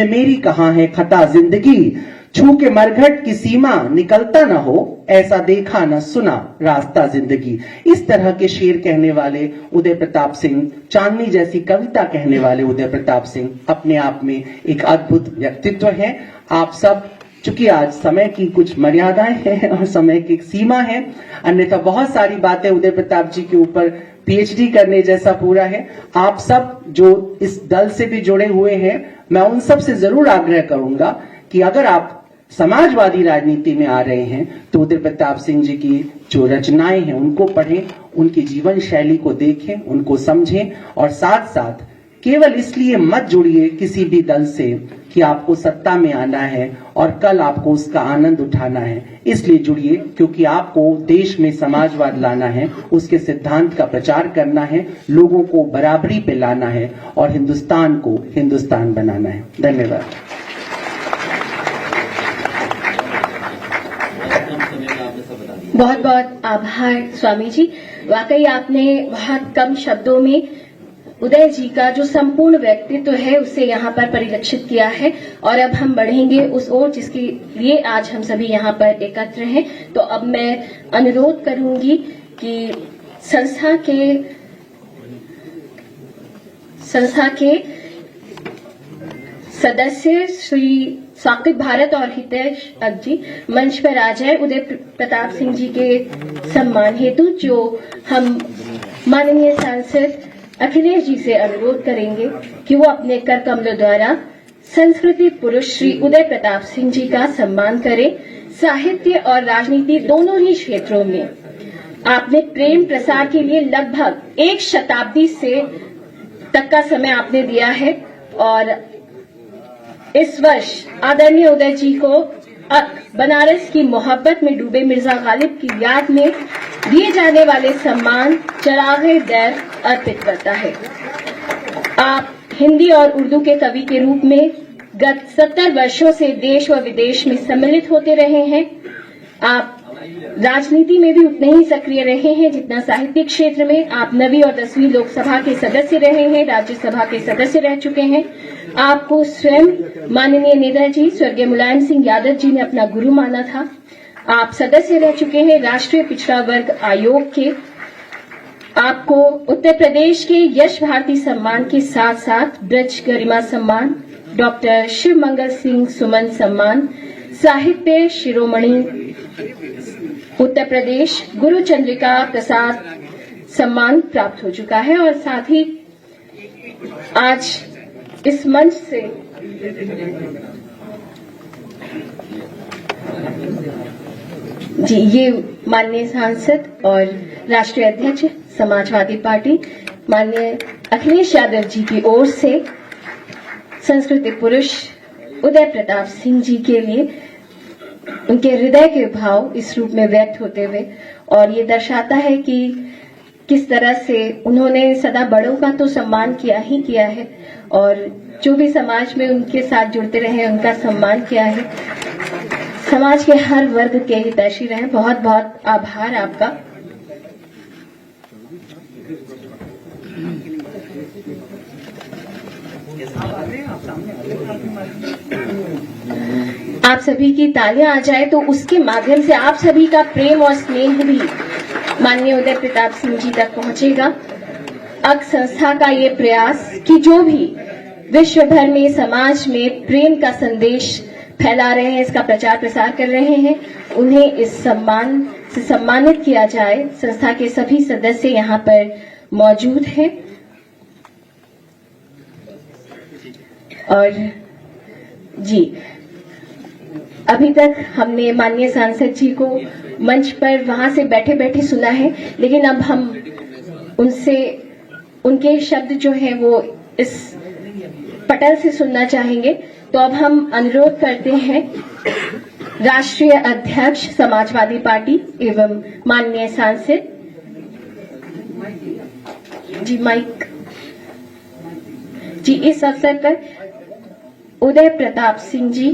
मेरी कहाँ है खता जिंदगी, छू के मरघट की सीमा निकलता ना हो, ऐसा देखा ना सुना रास्ता जिंदगी। इस तरह के शेर कहने वाले उदय प्रताप सिंह, चांदनी जैसी कविता कहने वाले उदय प्रताप सिंह अपने आप में एक अद्भुत व्यक्तित्व है। आप सब, चूंकि आज समय की कुछ मर्यादाएं हैं और समय की सीमा है, अन्यथा बहुत सारी बातें उदय प्रताप जी के ऊपर पीएचडी करने जैसा पूरा है। आप सब जो इस दल से भी जुड़े हुए हैं, मैं उन सब से जरूर आग्रह करूंगा कि अगर आप समाजवादी राजनीति में आ रहे हैं तो उदय प्रताप सिंह जी की जो रचनाएं हैं उनको पढ़ें, उनकी जीवन शैली को देखें, उनको समझें, और साथ साथ केवल इसलिए मत जुड़िए किसी भी दल से कि आपको सत्ता में आना है और कल आपको उसका आनंद उठाना है। इसलिए जुड़िए क्योंकि आपको देश में समाजवाद लाना है, उसके सिद्धांत का प्रचार करना है, लोगों को बराबरी पे लाना है और हिंदुस्तान को हिंदुस्तान बनाना है। धन्यवाद। बहुत बहुत आभार स्वामी जी। वाकई आपने बहुत कम शब्दों में उदय जी का जो संपूर्ण व्यक्तित्व है उसे यहाँ पर परिलक्षित किया है। और अब हम बढ़ेंगे उस ओर जिसके लिए आज हम सभी यहाँ पर एकत्र हैं। तो अब मैं अनुरोध करूंगी कि संस्था के सदस्य श्री साकिब भारत और हितेश जी मंच पर आ जाए। उदय प्रताप सिंह जी के सम्मान हेतु जो हम माननीय सांसद अखिलेश जी से अनुरोध करेंगे कि वो अपने कर कमलों द्वारा संस्कृति पुरुष श्री उदय प्रताप सिंह जी का सम्मान करें। साहित्य और राजनीति दोनों ही क्षेत्रों में आपने प्रेम प्रसार के लिए लगभग एक शताब्दी से तक का समय आपने दिया है और इस वर्ष आदरणीय उदय जी को बनारस की मोहब्बत में डूबे मिर्जा गालिब की याद में दिए जाने वाले सम्मान चरागे दैर अर्पित करता है। आप हिंदी और उर्दू के कवि के रूप में गत 70 वर्षों से देश व विदेश में सम्मिलित होते रहे हैं। आप राजनीति में भी उतने ही सक्रिय रहे हैं जितना साहित्यिक क्षेत्र में। आप 9वीं और 10वीं लोकसभा के सदस्य रहे हैं, राज्यसभा के सदस्य रह चुके हैं। आपको स्वयं माननीय नेताजी स्वर्गीय मुलायम सिंह यादव जी ने अपना गुरु माना था। आप सदस्य रह चुके हैं राष्ट्रीय पिछड़ा वर्ग आयोग के। आपको उत्तर प्रदेश के यश भारती सम्मान के साथ साथ ब्रज गरिमा सम्मान, डॉक्टर शिव मंगल सिंह सुमन सम्मान, साहित्य शिरोमणि उत्तर प्रदेश गुरु चंद्रिका प्रसाद सम्मान प्राप्त हो चुका है और साथ ही आज इस मंच से जी ये माननीय सांसद और राष्ट्रीय अध्यक्ष समाजवादी पार्टी माननीय अखिलेश यादव जी की ओर से संस्कृति पुरुष उदय प्रताप सिंह जी के लिए उनके हृदय के भाव इस रूप में व्यक्त होते हुए, और ये दर्शाता है कि किस तरह से उन्होंने सदा बड़ों का तो सम्मान किया ही किया है और जो भी समाज में उनके साथ जुड़ते रहे उनका सम्मान किया है। समाज के हर वर्ग के हितैषी रहे। बहुत बहुत आभार आपका। आप सभी की तालियां आ जाए तो उसके माध्यम से आप सभी का प्रेम और स्नेह भी माननीय उदय प्रताप सिंह जी तक पहुंचेगा। अग संस्था का ये प्रयास कि जो भी विश्व भर में समाज में प्रेम का संदेश फैला रहे हैं, इसका प्रचार प्रसार कर रहे हैं, उन्हें इस सम्मान से सम्मानित किया जाए। संस्था के सभी सदस्य यहाँ पर मौजूद हैं और जी अभी तक हमने माननीय सांसद जी को मंच पर वहां से बैठे बैठे सुना है, लेकिन अब हम उनसे उनके शब्द जो है वो इस पटल से सुनना चाहेंगे। तो अब हम अनुरोध करते हैं राष्ट्रीय अध्यक्ष समाजवादी पार्टी एवं माननीय सांसद जी माइक जी इस अवसर पर उदय प्रताप सिंह जी